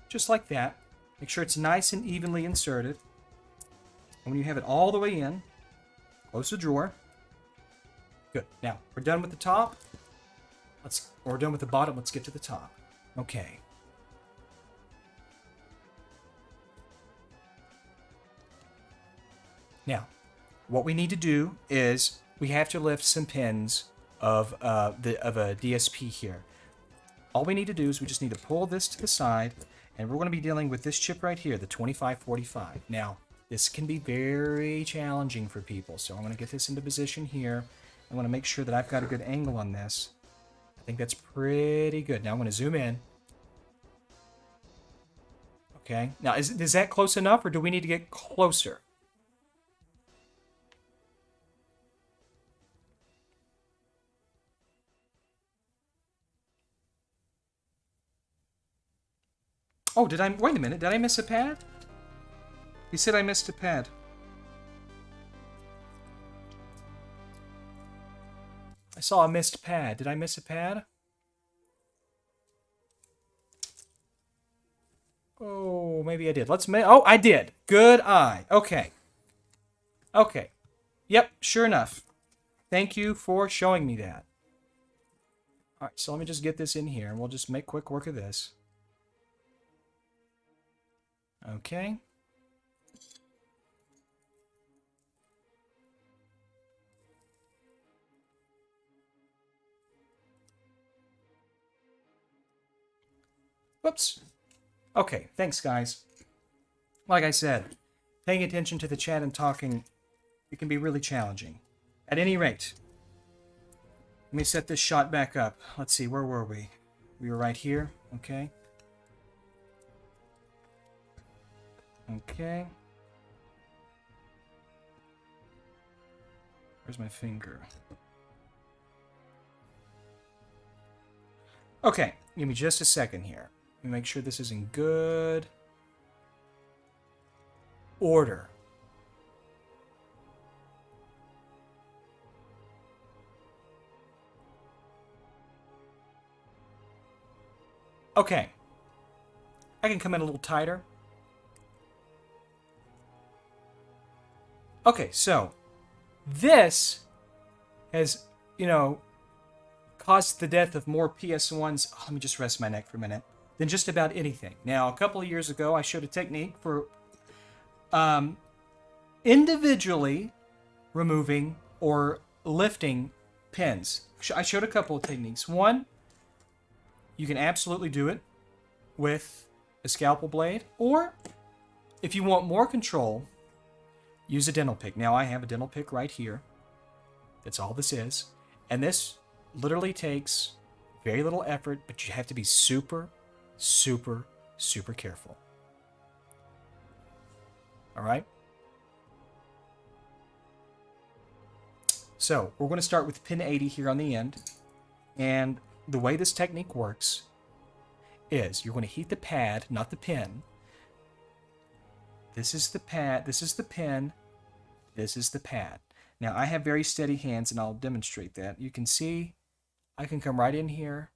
Just like that. Make sure it's nice and evenly inserted. And when you have it all the way in, close the drawer. Good. Now, we're done with the top. We're done with the bottom. Let's get to the top. Okay. Now, what we need to do is we have to lift some pins of a DSP here. All we need to do is we just need to pull this to the side, and we're going to be dealing with this chip right here, the 2545. Now, this can be very challenging for people, so I'm going to get this into position here. I want to make sure that I've got a good angle on this. I think that's pretty good. Now I'm going to zoom in. Okay. Now, is that close enough, or do we need to get closer? Oh, did I... Wait a minute. Did I miss a pad? He said I missed a pad. I saw a missed pad. Did I miss a pad? Oh, maybe I did. Oh, I did. Good eye. Okay. Okay. Yep, sure enough. Thank you for showing me that. All right, so let me just get this in here, and we'll just make quick work of this. Okay. Whoops. Okay, thanks, guys. Like I said, paying attention to the chat and talking, it can be really challenging. At any rate, let me set this shot back up. Let's see, where were we? We were right here, okay. Okay. Where's my finger? Okay, give me just a second here. Let me make sure this is in good order. Okay. I can come in a little tighter. Okay, so this has, caused the death of more PS1s. Oh, let me just rest my neck for a minute. Than just about anything. Now, a couple of years ago, I showed a technique for individually removing or lifting pins. I showed a couple of techniques. One, you can absolutely do it with a scalpel blade, or if you want more control, use a dental pick. Now, I have a dental pick right here. That's all this is. And this literally takes very little effort, but you have to be super careful. All right? So, we're going to start with pin 80 here on the end. And the way this technique works is you're going to heat the pad, not the pin. This is the pad, this is the pin, this is the pad. Now, I have very steady hands, and I'll demonstrate that. You can see I can come right in here.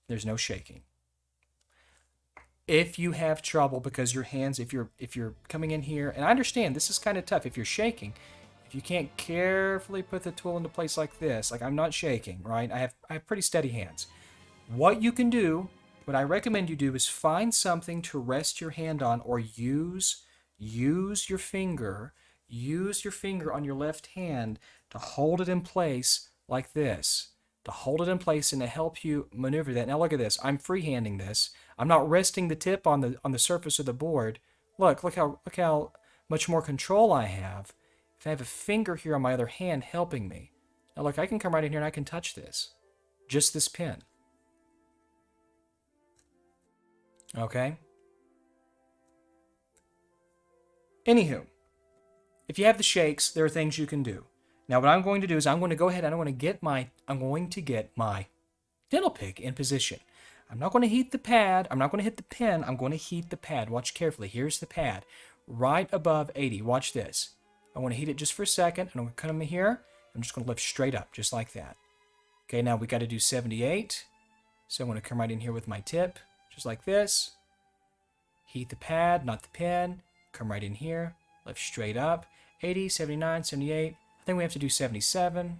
There's no shaking. If you have trouble because your hands, if you're coming in here, and I understand this is kind of tough if you're shaking, if you can't carefully put the tool into place like this, like I'm not shaking, right? I have pretty steady hands. What you can do, what I recommend you do is find something to rest your hand on, or use your finger on your left hand to hold it in place like this. To hold it in place and to help you maneuver that. Now look at this. I'm freehanding this. I'm not resting the tip on the surface of the board. Look how much more control I have if I have a finger here on my other hand helping me. Now look, I can come right in here and I can touch this. Just this pin. Okay? Anywho, if you have the shakes, there are things you can do. Now what I'm going to do is I'm going to go ahead and I'm going to get my dental pick in position. I'm not going to heat the pad. I'm not going to hit the pin. I'm going to heat the pad. Watch carefully. Here's the pad. Right above 80. Watch this. I want to heat it just for a second. And I'm going to come in here. I'm just going to lift straight up, just like that. Okay, now we got to do 78. So I'm going to come right in here with my tip, just like this. Heat the pad, not the pin. Come right in here. Lift straight up. 80, 79, 78. I think we have to do 77.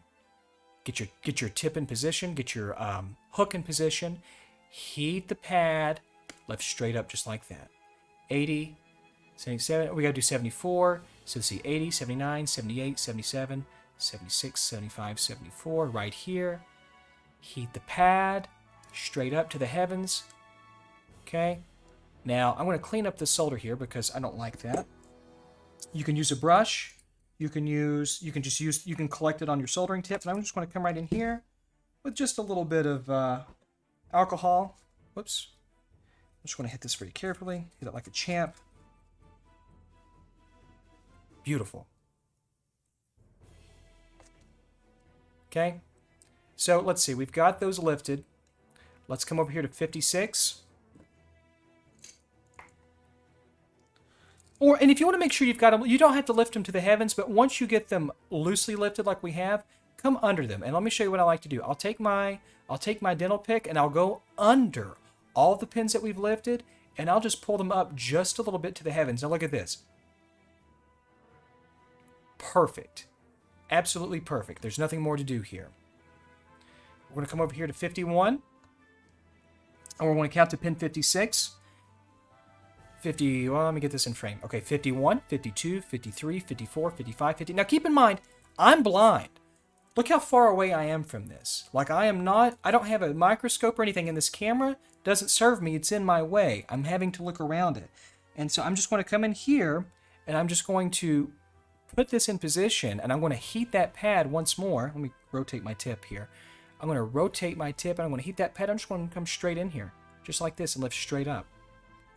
Get your tip in position. Get your hook in position. Heat the pad. Lift straight up just like that. 80, 77. We got to do 74. So let's see, 80, 79, 78, 77, 76, 75, 74, right here. Heat the pad straight up to the heavens. Okay. Now, I'm going to clean up the solder here because I don't like that. You can use a brush. You can collect it on your soldering tip. And I'm just going to come right in here with just a little bit of alcohol. Whoops. I'm just going to hit this very carefully. Hit it like a champ. Beautiful. Okay. So let's see. We've got those lifted. Let's come over here to 56. And if you want to make sure you've got them, you don't have to lift them to the heavens, but once you get them loosely lifted like we have, come under them. And let me show you what I like to do. I'll take my dental pick and I'll go under all the pins that we've lifted, and I'll just pull them up just a little bit to the heavens. Now look at this. Perfect. Absolutely perfect. There's nothing more to do here. We're going to come over here to 51. And we're going to count to pin 56. 50, well, let me get this in frame. Okay, 51, 52, 53, 54, 55, 50. Now keep in mind, I'm blind. Look how far away I am from this. Like I don't have a microscope or anything, and this camera doesn't serve me. It's in my way. I'm having to look around it. And so I'm just going to come in here, and I'm just going to put this in position, and I'm going to heat that pad once more. Let me rotate my tip here. I'm going to rotate my tip, and I'm going to heat that pad. I'm just going to come straight in here, just like this, and lift straight up.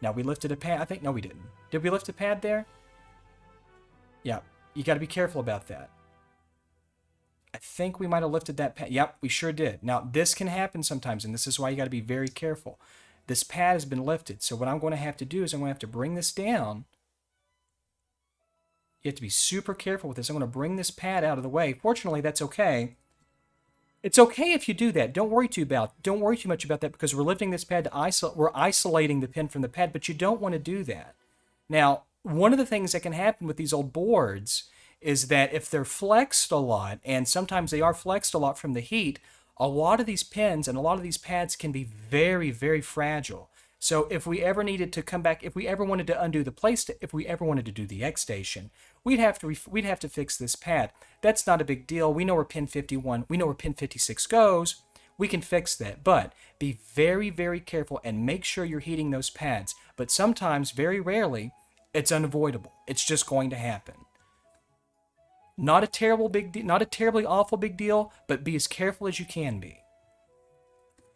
Now, we lifted a pad. I think, no, we didn't. Did we lift a pad there? Yeah, you got to be careful about that. I think we might have lifted that pad. Yep, we sure did. Now, this can happen sometimes, and this is why you got to be very careful. This pad has been lifted, so what I'm going to have to do is I'm going to have to bring this down. You have to be super careful with this. I'm going to bring this pad out of the way. Fortunately, that's okay. It's okay if you do that. Don't worry too much about that because we're lifting this pad to isolate. We're isolating the pin from the pad, but you don't want to do that. Now, one of the things that can happen with these old boards is that if they're flexed a lot, and sometimes they are flexed a lot from the heat, a lot of these pins and a lot of these pads can be very, very fragile. So if we ever needed to come back, if we ever wanted to undo the if we ever wanted to do the xStation, we'd have to fix this pad. That's not a big deal. We know where pin 51, we know where pin 56 goes. We can fix that, but be very, very careful and make sure you're heating those pads. But sometimes, very rarely, it's unavoidable. It's just going to happen. Not a terribly awful big deal, but be as careful as you can be.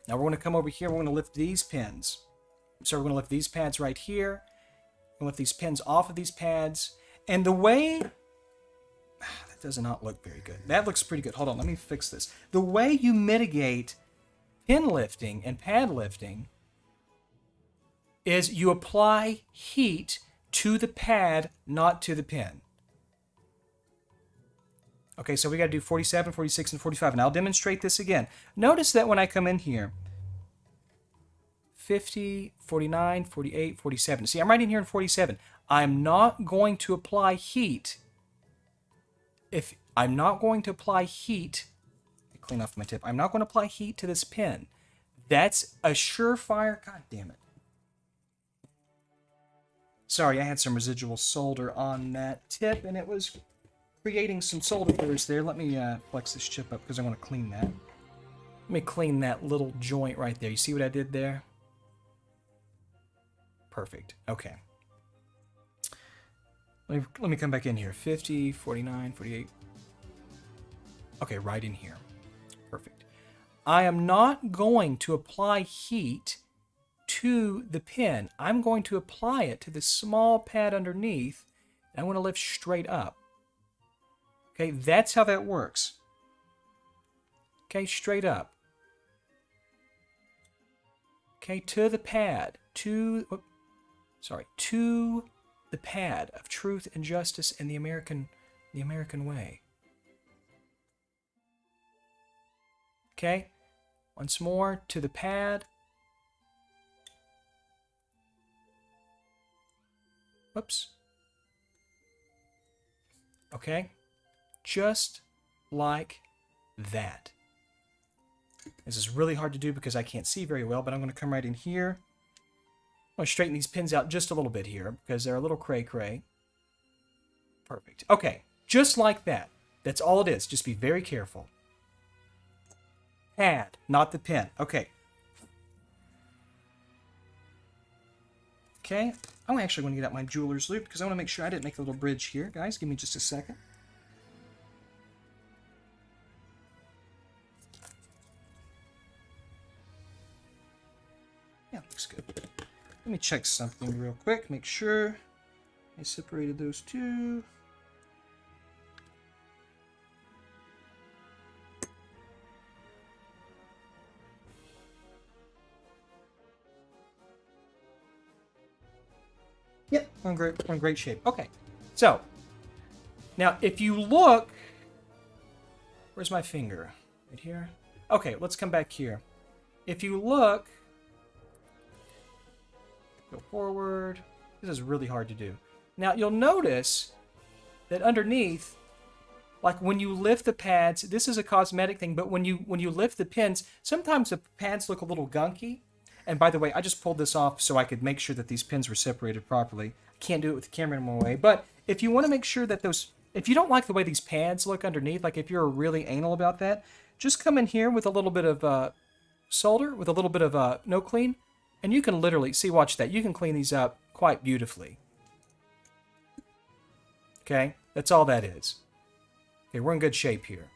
Now we're going to come over here. We're going to lift these pins. So we're going to lift these pads right here. We're going to lift these pins off of these pads. And the way... That does not look very good. That looks pretty good. Hold on, let me fix this. The way you mitigate pin lifting and pad lifting is you apply heat to the pad, not to the pin. Okay, so we got to do 47, 46, and 45. And I'll demonstrate this again. Notice that when I come in here, 50, 49, 48, 47. See, I'm right in here in 47. I'm not going to apply heat. If I'm not going to apply heat, clean off my tip. I'm not going to apply heat to this pin. That's a surefire. God damn it. Sorry, I had some residual solder on that tip, and it was creating some solder burrs there. Let me flex this chip up because I want to clean that. Let me clean that little joint right there. You see what I did there? Perfect. Okay. Let me come back in here. 50, 49, 48. Okay, right in here. Perfect. I am not going to apply heat to the pin. I'm going to apply it to the small pad underneath. And I want to lift straight up. Okay, that's how that works. Okay, straight up. Okay, to the pad. To the pad of truth and justice and the American way. Okay, once more to the pad. Whoops. Okay, just like that. This is really hard to do because I can't see very well, but I'm going to come right in here. I'm going to straighten these pins out just a little bit here because they're a little cray-cray. Perfect. Okay, just like that. That's all it is. Just be very careful. Pad, not the pin. Okay. Okay, I'm actually going to get out my jeweler's loop because I want to make sure I didn't make a little bridge here. Guys, give me just a second. Yeah, looks good. Let me check something real quick. Make sure I separated those two. Yep, we're in great shape. Okay, so now if you look, where's my finger? Right here. Okay, let's come back here. If you look, go forward. This is really hard to do. Now you'll notice that underneath, like when you lift the pads, this is a cosmetic thing, but when you lift the pins, sometimes the pads look a little gunky. And by the way, I just pulled this off so I could make sure that these pins were separated properly. I can't do it with the camera in my way, but if you want to make sure that if you don't like the way these pads look underneath, like if you're really anal about that, just come in here with a little bit of solder, with a little bit of no clean, and you can literally, see, watch that, you can clean these up quite beautifully. Okay, that's all that is. Okay, we're in good shape here.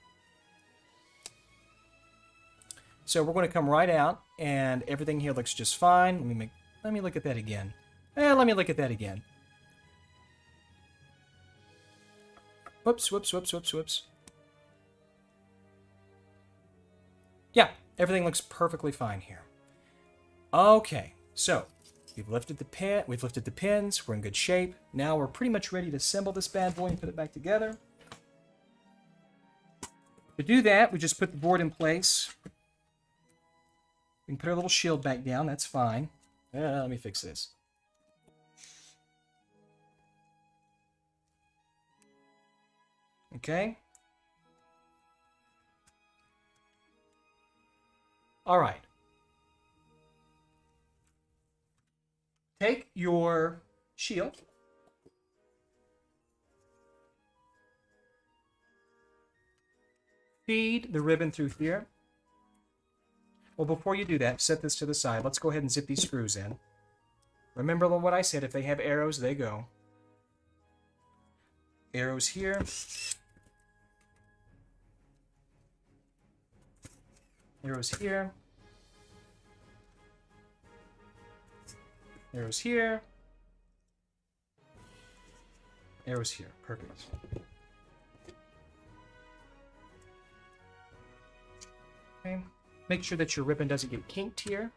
So we're going to come right out, and everything here looks just fine. Let me look at that again. Let me look at that again. Whoops, whoops, whoops, whoops, whoops. Yeah, everything looks perfectly fine here. Okay, so we've lifted the pins, we're in good shape. Now we're pretty much ready to assemble this bad boy and put it back together. To do that, we just put the board in place. We can put our little shield back down, that's fine. Let me fix this. Okay. All right. Take your shield. Feed the ribbon through here. Well, before you do that, set this to the side. Let's go ahead and zip these screws in. Remember what I said, if they have arrows, they go. Arrows here. Arrows here. Arrows here. Arrows here. Perfect. Okay. Make sure that your ribbon doesn't get kinked here.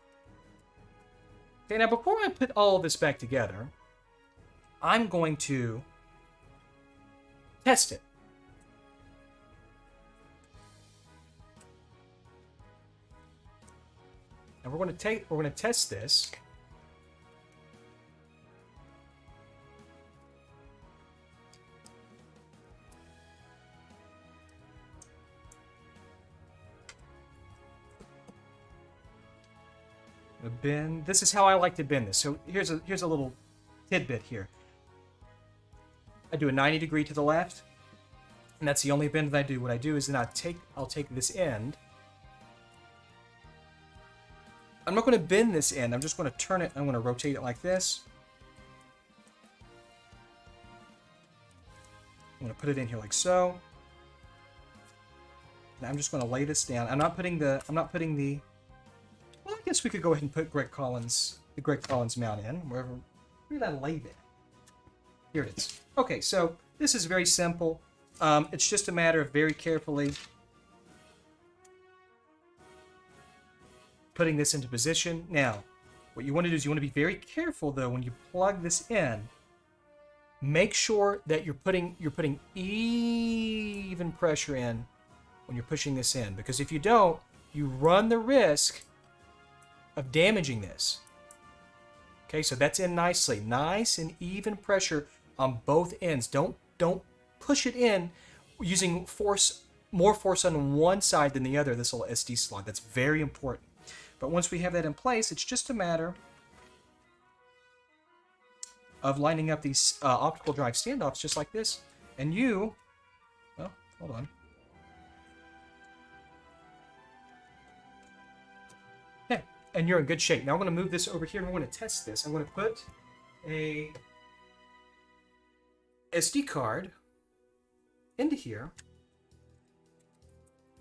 Okay, now before I put all this back together, I'm going to test it. And we're going to test this. Bend. This is how I like to bend this. So here's a little tidbit here. I do a 90 degree to the left, and that's the only bend that I do. What I do is then I'll take this end. I'm not going to bend this end. I'm just going to turn it. I'm going to rotate it like this. I'm going to put it in here like so. And I'm just going to lay this down. I'm not putting the. Well, I guess we could go ahead and put the Greg Collins mount in. Where did I lay that? Here it is. Okay, so this is very simple. It's just a matter of very carefully putting this into position. Now, what you want to do is you want to be very careful though when you plug this in. Make sure that you're putting even pressure in when you're pushing this in, because if you don't, you run the risk of damaging this. Okay, so that's in nicely. Nice and even pressure on both ends. Don't push it in using more force on one side than the other, this little SD slot. That's very important. But once we have that in place, it's just a matter of lining up these optical drive standoffs just like this. And you... Well, hold on. Okay, and you're in good shape. Now I'm going to move this over here and we're going to test this. I'm going to put a SD card into here.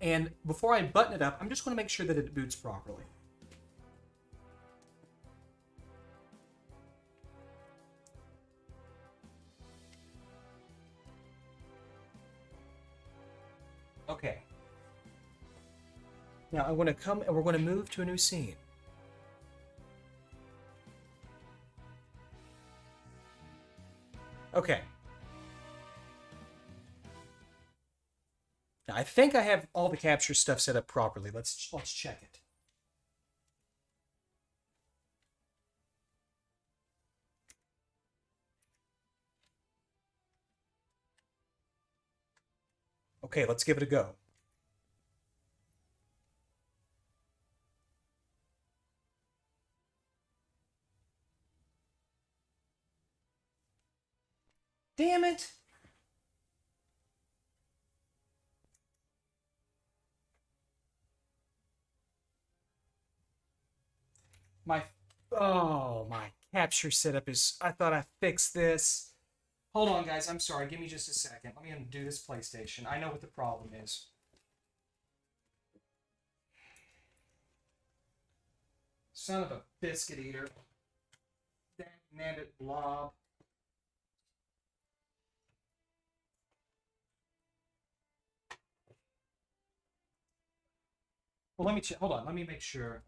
And before I button it up, I'm just going to make sure that it boots properly. Okay. Now I'm going to come and we're going to move to a new scene. Okay. Now I think I have all the capture stuff set up properly. Let's check it. Okay, let's give it a go. Damn it! My capture setup is... I thought I fixed this. Hold on, guys. I'm sorry. Give me just a second. Let me undo this PlayStation. I know what the problem is. Son of a biscuit eater. Dang-nabbit blob. Well, let me check. Hold on. Let me make sure.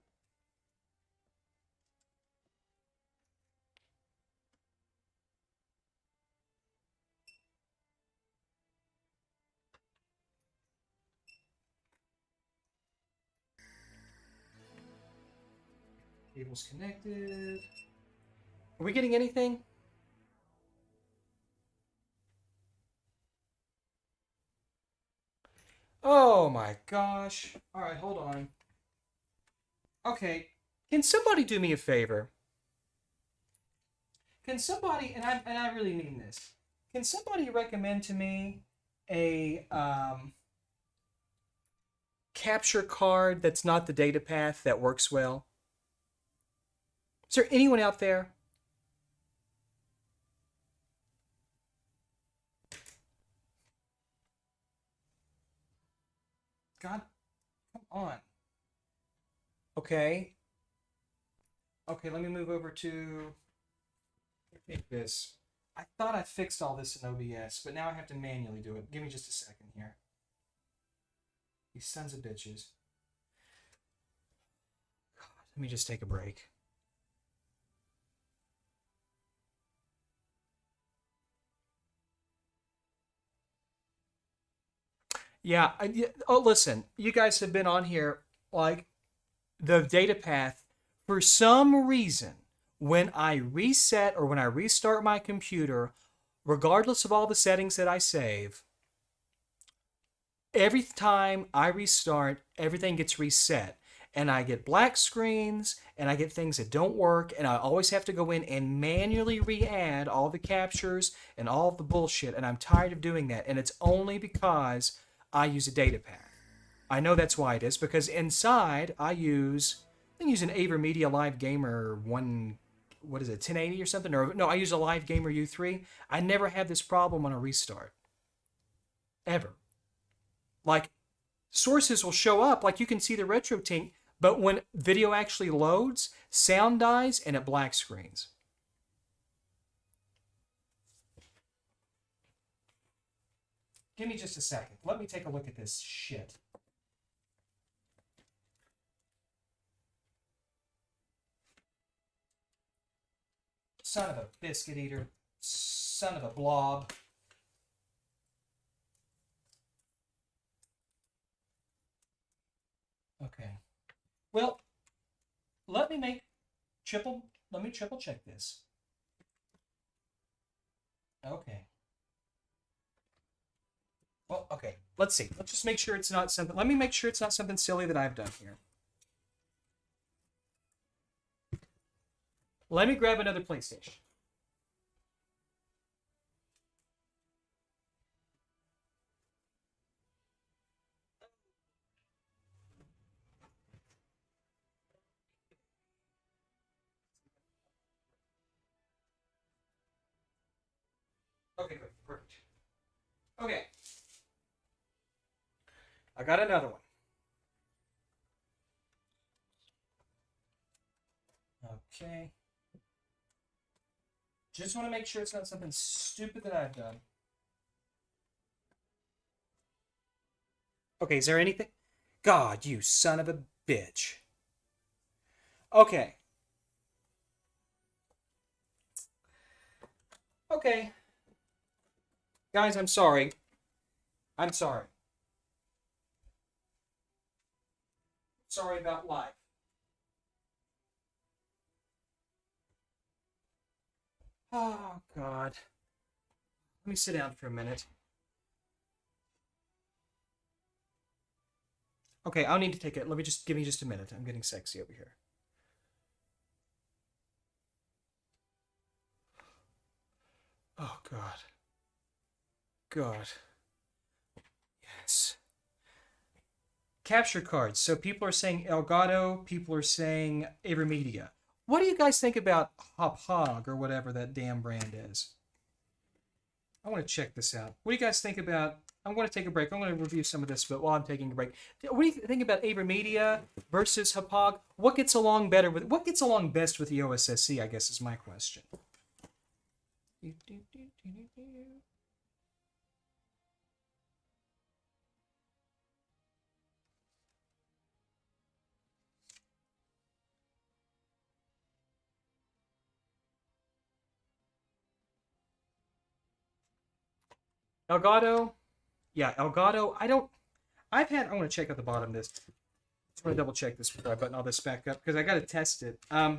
Cable's connected. Are we getting anything? Oh my gosh. All right, hold on. Okay, can somebody do me a favor? Can somebody, and I really mean this, can somebody recommend to me a capture card that's not the data path that works well? Is there anyone out there? God, come on. Okay. Okay, let me move over to this. I thought I fixed all this in OBS, but now I have to manually do it. Give me just a second here. These sons of bitches. God, let me just take a break. Yeah. Oh, listen. You guys have been on here like the data path for some reason. When I reset or when I restart my computer, regardless of all the settings that I save, every time I restart, everything gets reset. And I get black screens, and I get things that don't work, and I always have to go in and manually re-add all the captures and all of the bullshit, and I'm tired of doing that. And it's only because I use a data path. I know that's why it is, because inside I use an AverMedia Live Gamer 1080 or something? Or no, I use a Live Gamer U3. I never have this problem on a restart. Ever. Like, sources will show up, like you can see the RetroTink, but when video actually loads, sound dies and it black screens. Give me just a second. Let me take a look at this shit. Son of a biscuit eater. Son of a blob. Okay. Well, let me triple check this. Okay. Well, okay. Let's see. Let's just make sure it's not something. Let me make sure it's not something silly that I've done here. Let me grab another PlayStation. Okay, good. Perfect. Okay. I got another one. Okay. Just want to make sure it's not something stupid that I've done. Okay, is there anything? God, you son of a bitch. Okay. Okay. Guys, I'm sorry. I'm sorry. Sorry about life. Oh, God. Let me sit down for a minute. Okay, I'll need to take it. Let me just give me just a minute. I'm getting sexy over here. Oh, God. God. Yes. Capture cards. So people are saying Elgato, people are saying Avermedia. What do you guys think about Hop Hog or whatever that damn brand is? I want to check this out. What do you guys think about? I'm going to take a break. I'm going to review some of this, but while I'm taking a break, what do you think about Avermedia versus Hapag? What gets along better with? What gets along best with the OSSC? I guess is my question. Elgato, yeah, Elgato. I don't. I've had. I want to check out the bottom of this. Just want to double check this before I button all this back up because I got to test it. I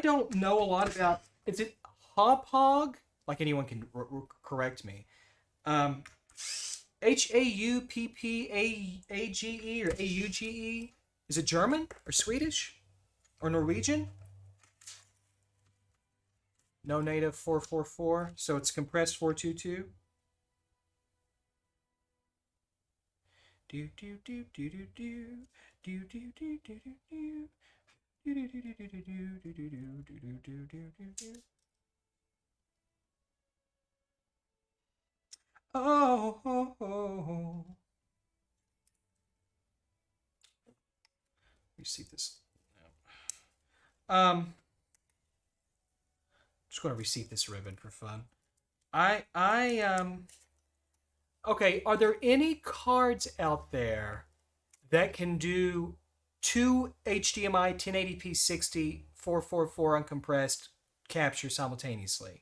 don't know a lot about. Is it Hop Hog? Like anyone can correct me. Hauppage or Auge? Is it German or Swedish or Norwegian? No native 444, so it's compressed 422. Do do do do do do do do do do do. Oh, oh, oh. Let me see this. Just going to reseat this ribbon for fun. Okay, are there any cards out there that can do two HDMI 1080p 60 444 uncompressed capture simultaneously?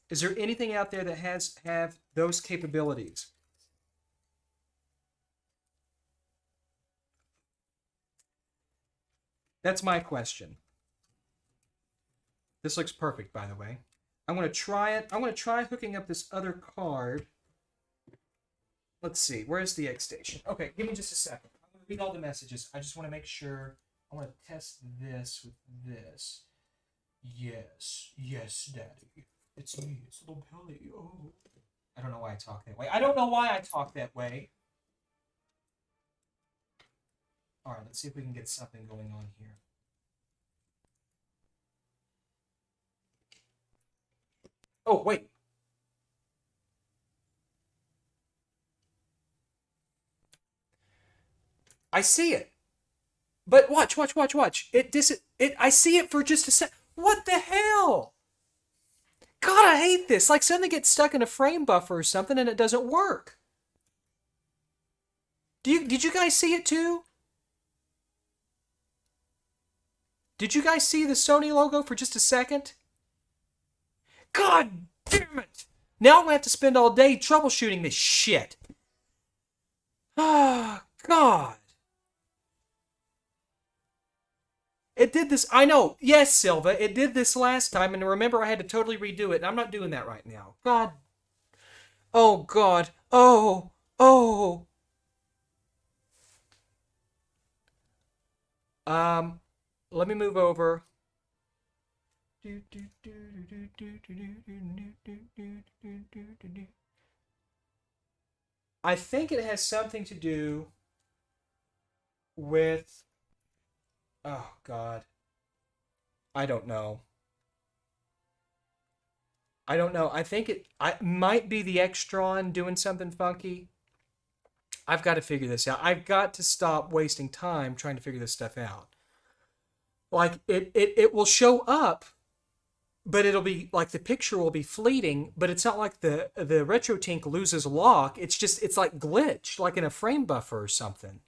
Is there anything out there that have those capabilities? That's my question. This looks perfect, by the way. I'm going to try it. I'm going to try hooking up this other card. Let's see. Where's the xStation? Okay, give me just a second. I'm going to read all the messages. I just want to make sure. I want to test this with this. Yes. Yes, Daddy. It's me. It's little Billy. Oh. I don't know why I talk that way. I don't know why I talk that way. All right, let's see if we can get something going on here. Oh, wait. I see it. But watch. I see it for just a sec. What the hell? God, I hate this. Like something gets stuck in a frame buffer or something and it doesn't work. Did you guys see it too? Did you guys see the Sony logo for just a second? God damn it! Now I'm gonna have to spend all day troubleshooting this shit. Ah, God. It did this. I know. Yes, Silva. It did this last time, and remember, I had to totally redo it, and I'm not doing that right now. God. Oh, God. Oh. Oh. Let me move over. I think it has something to do with. Oh, God. I don't know. I don't know. I think I might be the Extron doing something funky. I've got to figure this out. I've got to stop wasting time trying to figure this stuff out. Like it will show up, but it'll be like the picture will be fleeting, but it's not like the RetroTink loses lock. It's like glitch, like in a frame buffer or something.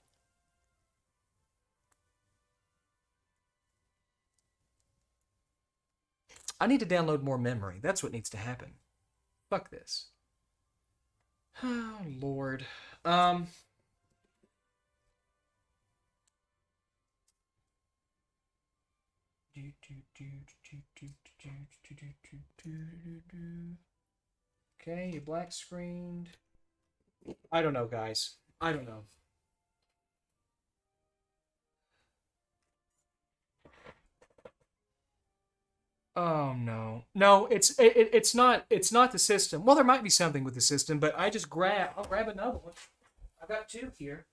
I need to download more memory. That's what needs to happen. Fuck this. Oh Lord. Um Okay, you black screened. I don't know, guys. I don't know. Oh no. No, it's not the system. Well, there might be something with the system, but I'll grab another one. I've got two here.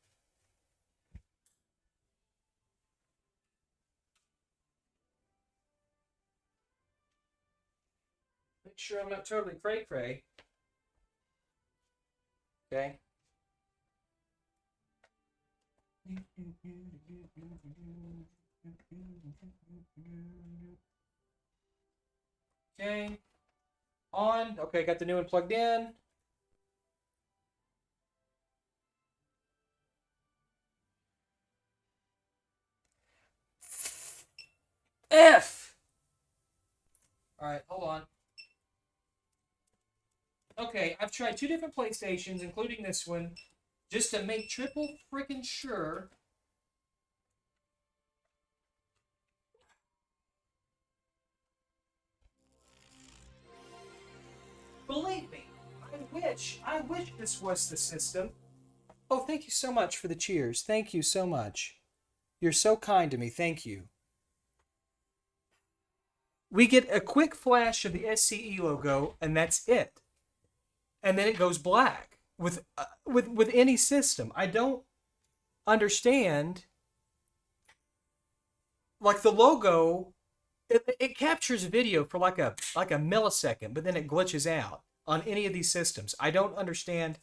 Make sure I'm not totally cray cray. Okay. Okay. On. Okay, got the new one plugged in. F. All right, hold on. Okay, I've tried two different PlayStations, including this one, just to make triple freaking sure. Believe me, I wish this was the system. Oh, thank you so much for the cheers. Thank you so much. You're so kind to me. Thank you. We get a quick flash of the SCE logo, and that's it. And then it goes black with any system. I don't understand. Like the logo, it captures video for like a millisecond, but then it glitches out on any of these systems. I don't understand.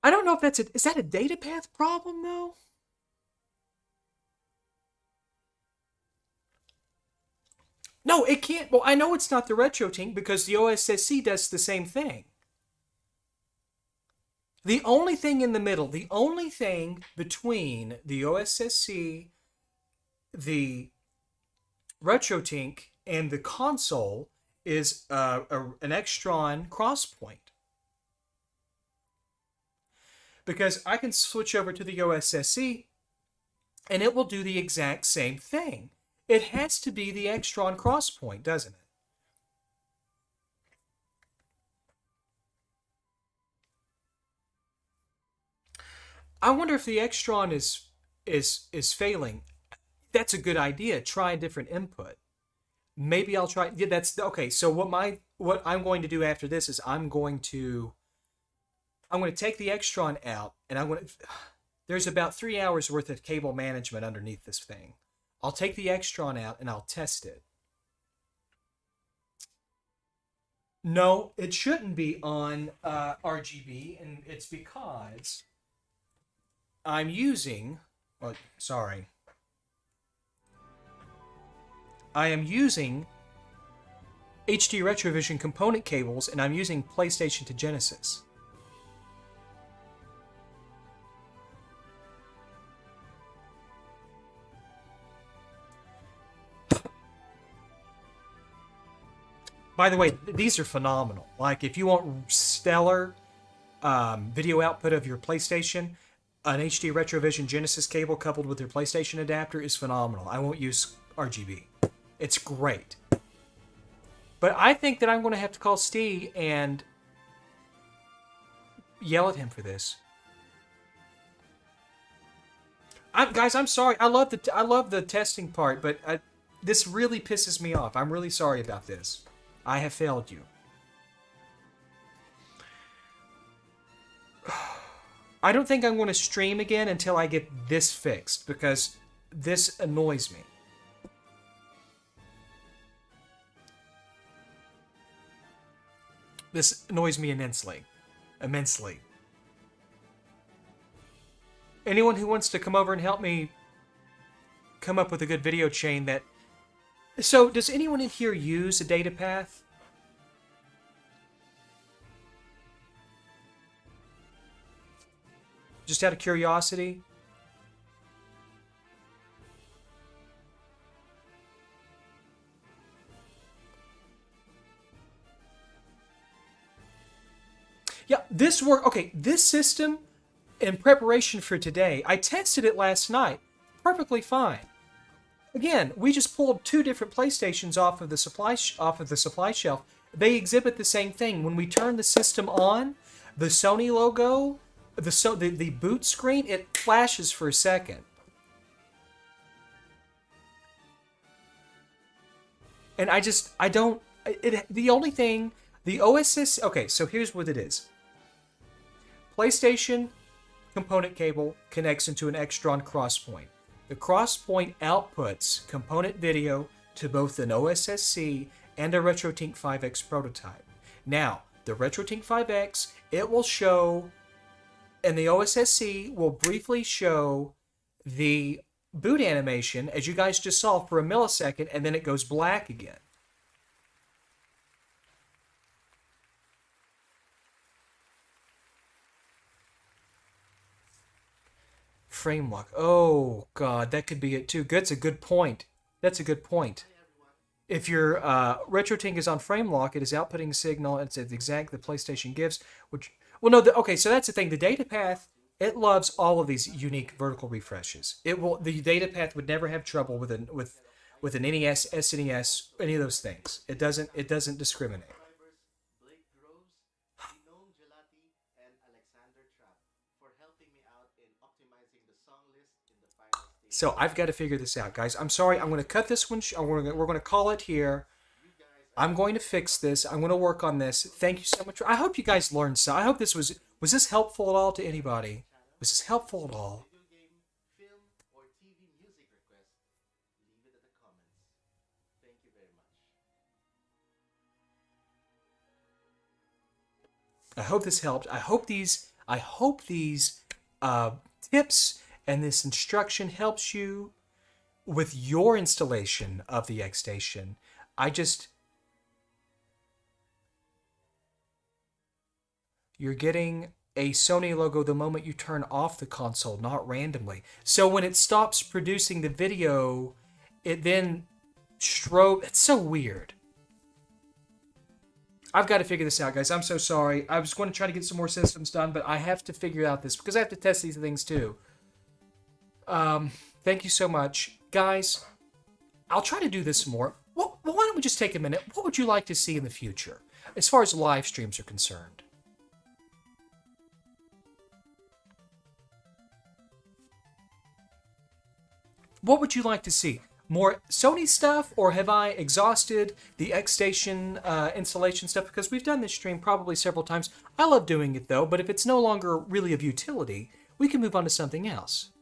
I don't know if is that a data path problem though? No, it can't. Well, I know it's not the RetroTink because the OSSC does the same thing. The only thing in the middle, the only thing between the OSSC, the RetroTink, and the console is an Extron crosspoint. Because I can switch over to the OSSC and it will do the exact same thing. It has to be the Extron crosspoint, doesn't it? I wonder if the Extron is failing. That's a good idea. Try a different input. Maybe I'll try. Yeah, that's okay. So what I'm going to do after this is I'm going to take the Extron out, and there's about 3 hours worth of cable management underneath this thing. I'll take the Extron out and I'll test it. No, it shouldn't be on RGB, and it's because I'm using. Well, sorry. I am using HD Retrovision component cables, and I'm using PlayStation to Genesis. By the way, these are phenomenal. Like, if you want stellar video output of your PlayStation, an HD Retrovision Genesis cable coupled with your PlayStation adapter is phenomenal. I won't use RGB. It's great. But I think that I'm going to have to call Steve and yell at him for this. Guys, I'm sorry. I love the testing part, but this really pisses me off. I'm really sorry about this. I have failed you. I don't think I'm going to stream again until I get this fixed, because this annoys me. This annoys me immensely. Immensely. Anyone who wants to come over and help me come up with a good video chain that... So, does anyone in here use a data path? Just out of curiosity? Yeah, this work. Okay, this system, in preparation for today, I tested it last night. Perfectly fine. Again, we just pulled two different PlayStations off of the supply shelf. They exhibit the same thing. When we turn the system on, the Sony logo, the boot screen, it flashes for a second. And I don't. The only thing, the OSS. Okay, so here's what it is. PlayStation component cable connects into an Extron crosspoint. The crosspoint outputs component video to both an OSSC and a RetroTink 5X prototype. Now, the RetroTink 5X, it will show, and the OSSC will briefly show the boot animation, as you guys just saw, for a millisecond, and then it goes black again. Frame lock. Oh, God, that could be it too. That's a good point. That's a good point. If your RetroTink is on frame lock, it is outputting a signal. It's the exact the PlayStation gives. Which, well, no, okay. So that's the thing. The data path, it loves all of these unique vertical refreshes. It will. The data path would never have trouble with an NES, SNES, any of those things. It doesn't. It doesn't discriminate. So I've got to figure this out, guys. I'm sorry. I'm going to cut this one. We're going to call it here. I'm going to fix this. I'm going to work on this. Thank you so much. I hope you guys learned so. I hope this was this helpful at all to anybody? Was this helpful at all? I hope this helped. I hope these tips and this instruction helps you with your installation of the xStation. You're getting a Sony logo the moment you turn off the console, not randomly. So when it stops producing the video, it then strobe. It's so weird. I've got to figure this out, guys. I'm so sorry. I was going to try to get some more systems done, but I have to figure out this because I have to test these things too. Thank you so much. Guys, I'll try to do this more. Well, why don't we just take a minute? What would you like to see in the future as far as live streams are concerned? What would you like to see? More Sony stuff, or have I exhausted the xStation installation stuff? Because we've done this stream probably several times. I love doing it though, but if it's no longer really of utility, we can move on to something else.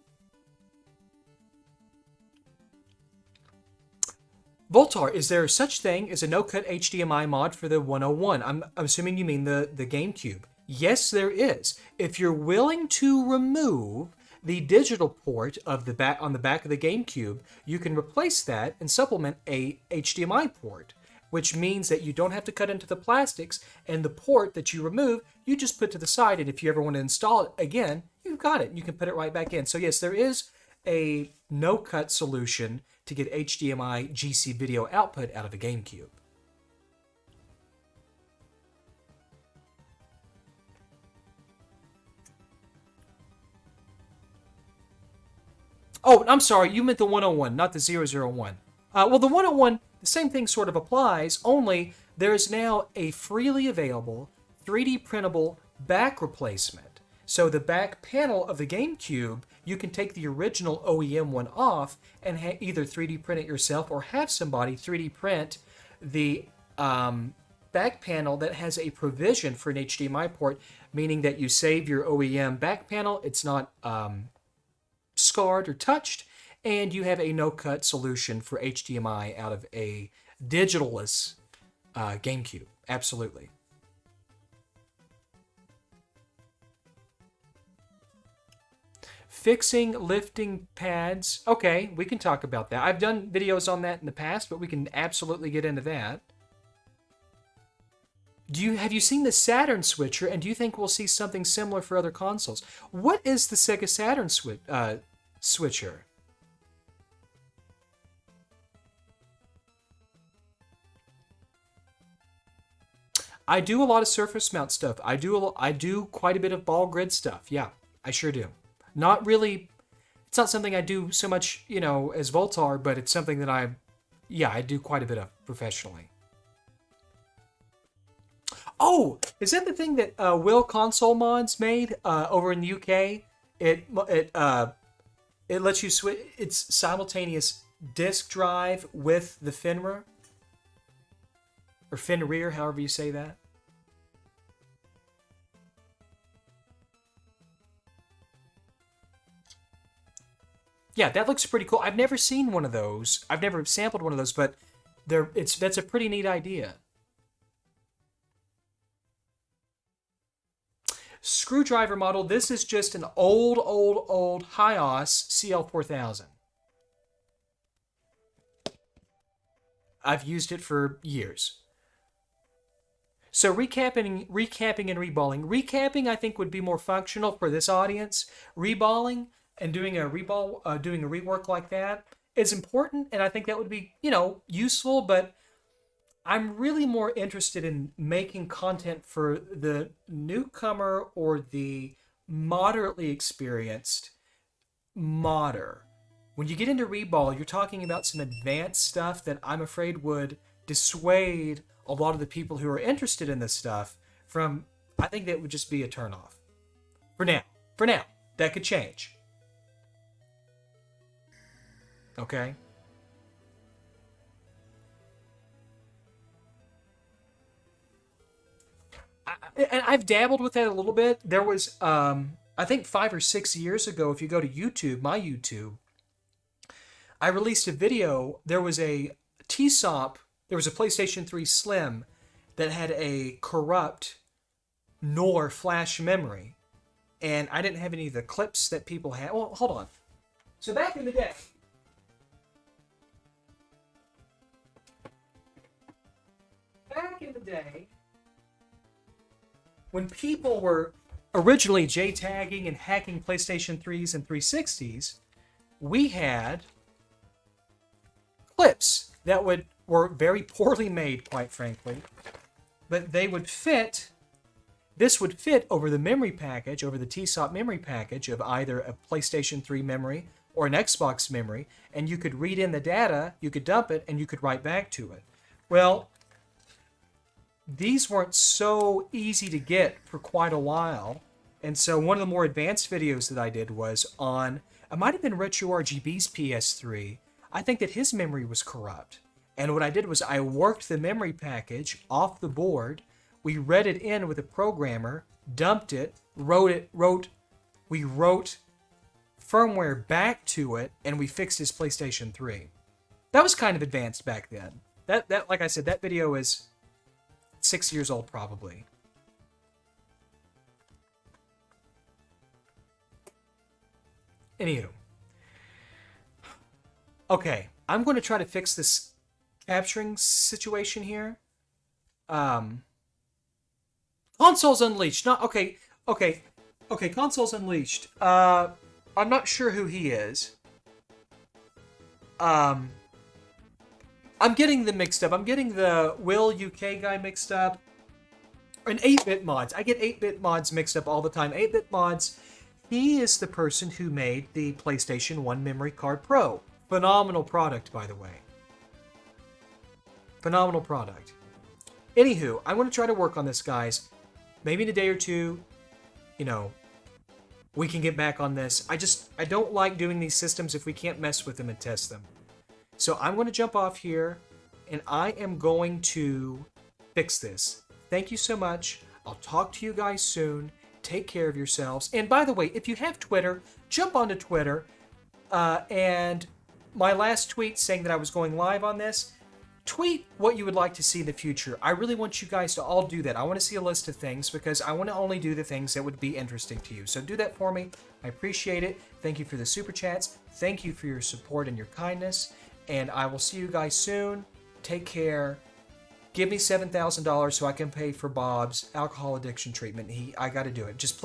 Voltar, is there such thing as a no-cut HDMI mod for the 101? I'm assuming you mean the GameCube. Yes, there is. If you're willing to remove the digital port of the back on the back of the GameCube, you can replace that and supplement a HDMI port, which means that you don't have to cut into the plastics, and the port that you remove, you just put to the side, and if you ever want to install it again, you've got it. You can put it right back in. So yes, there is a no-cut solution to get HDMI GC video output out of a GameCube. Oh, I'm sorry, you meant the 101, not the 001. Well, the 101, the same thing sort of applies, only there is now a freely available 3D printable back replacement. So the back panel of the GameCube, you can take the original OEM one off and either 3D print it yourself or have somebody 3D print the back panel that has a provision for an HDMI port, meaning that you save your OEM back panel, it's not scarred or touched, and you have a no-cut solution for HDMI out of a digitalless GameCube. Absolutely. Fixing lifting pads. Okay, we can talk about that. I've done videos on that in the past, but we can absolutely get into that. Have you seen the Saturn switcher, and do you think we'll see something similar for other consoles? What is the Sega Saturn switcher? I do a lot of surface mount stuff. I do quite a bit of ball grid stuff. Yeah, I sure do. Not really. It's not something I do so much, as Voltar, but it's something that I do quite a bit of professionally. Oh, is that the thing that Will Console Mods made over in the UK? It lets you switch. It's simultaneous disk drive with the Fenrir or Fenrir, however you say that. Yeah, that looks pretty cool. I've never seen one of those. I've never sampled one of those, but that's a pretty neat idea. Screwdriver model. This is just an old HiOS CL4000. I've used it for years. So recapping and reballing. Recapping, I think, would be more functional for this audience. Reballing and doing a rework like that is important, and I think that would be, useful, but I'm really more interested in making content for the newcomer or the moderately experienced modder. When you get into reball, you're talking about some advanced stuff that I'm afraid would dissuade a lot of the people who are interested in this stuff from, I think that would just be a turnoff. For now. That could change. Okay? And I've dabbled with that a little bit. There was, I think 5 or 6 years ago, if you go to YouTube, my YouTube, I released a video. There was a TSOP, there was a PlayStation 3 Slim that had a corrupt NOR flash memory. And I didn't have any of the clips that people had. Well, hold on. So back in the day, when people were originally JTagging and hacking PlayStation 3s and 360s, we had clips that were very poorly made, quite frankly, but they would fit. This would fit over the memory package, over the TSOP memory package of either a PlayStation 3 memory or an Xbox memory, and you could read in the data, you could dump it, and you could write back to it. Well, these weren't so easy to get for quite a while, and so one of the more advanced videos that I did was on, it might have been RetroRGB's PS3. I think that his memory was corrupt. And what I did was I worked the memory package off the board, we read it in with a programmer, dumped it, we wrote firmware back to it, and we fixed his PlayStation 3. That was kind of advanced back then. That like I said, that video is 6 years old probably. Anywho. Okay, I'm going to try to fix this capturing situation here. Consoles Unleashed. Consoles Unleashed. I'm not sure who he is. I'm getting them mixed up. I'm getting the Will UK guy mixed up. And 8-Bit Mods. I get 8-Bit Mods mixed up all the time. 8-Bit Mods, he is the person who made the PlayStation 1 Memory Card Pro. Phenomenal product, by the way. Phenomenal product. Anywho, I'm going to try to work on this, guys. Maybe in a day or two, we can get back on this. I don't like doing these systems if we can't mess with them and test them. So I'm going to jump off here, and I am going to fix this. Thank you so much. I'll talk to you guys soon. Take care of yourselves. And by the way, if you have Twitter, jump onto Twitter. And my last tweet saying that I was going live on this, tweet what you would like to see in the future. I really want you guys to all do that. I want to see a list of things because I want to only do the things that would be interesting to you. So do that for me. I appreciate it. Thank you for the super chats. Thank you for your support and your kindness. And I will see you guys soon. Take care. Give me $7,000 so I can pay for Bob's alcohol addiction treatment. I got to do it. Just please.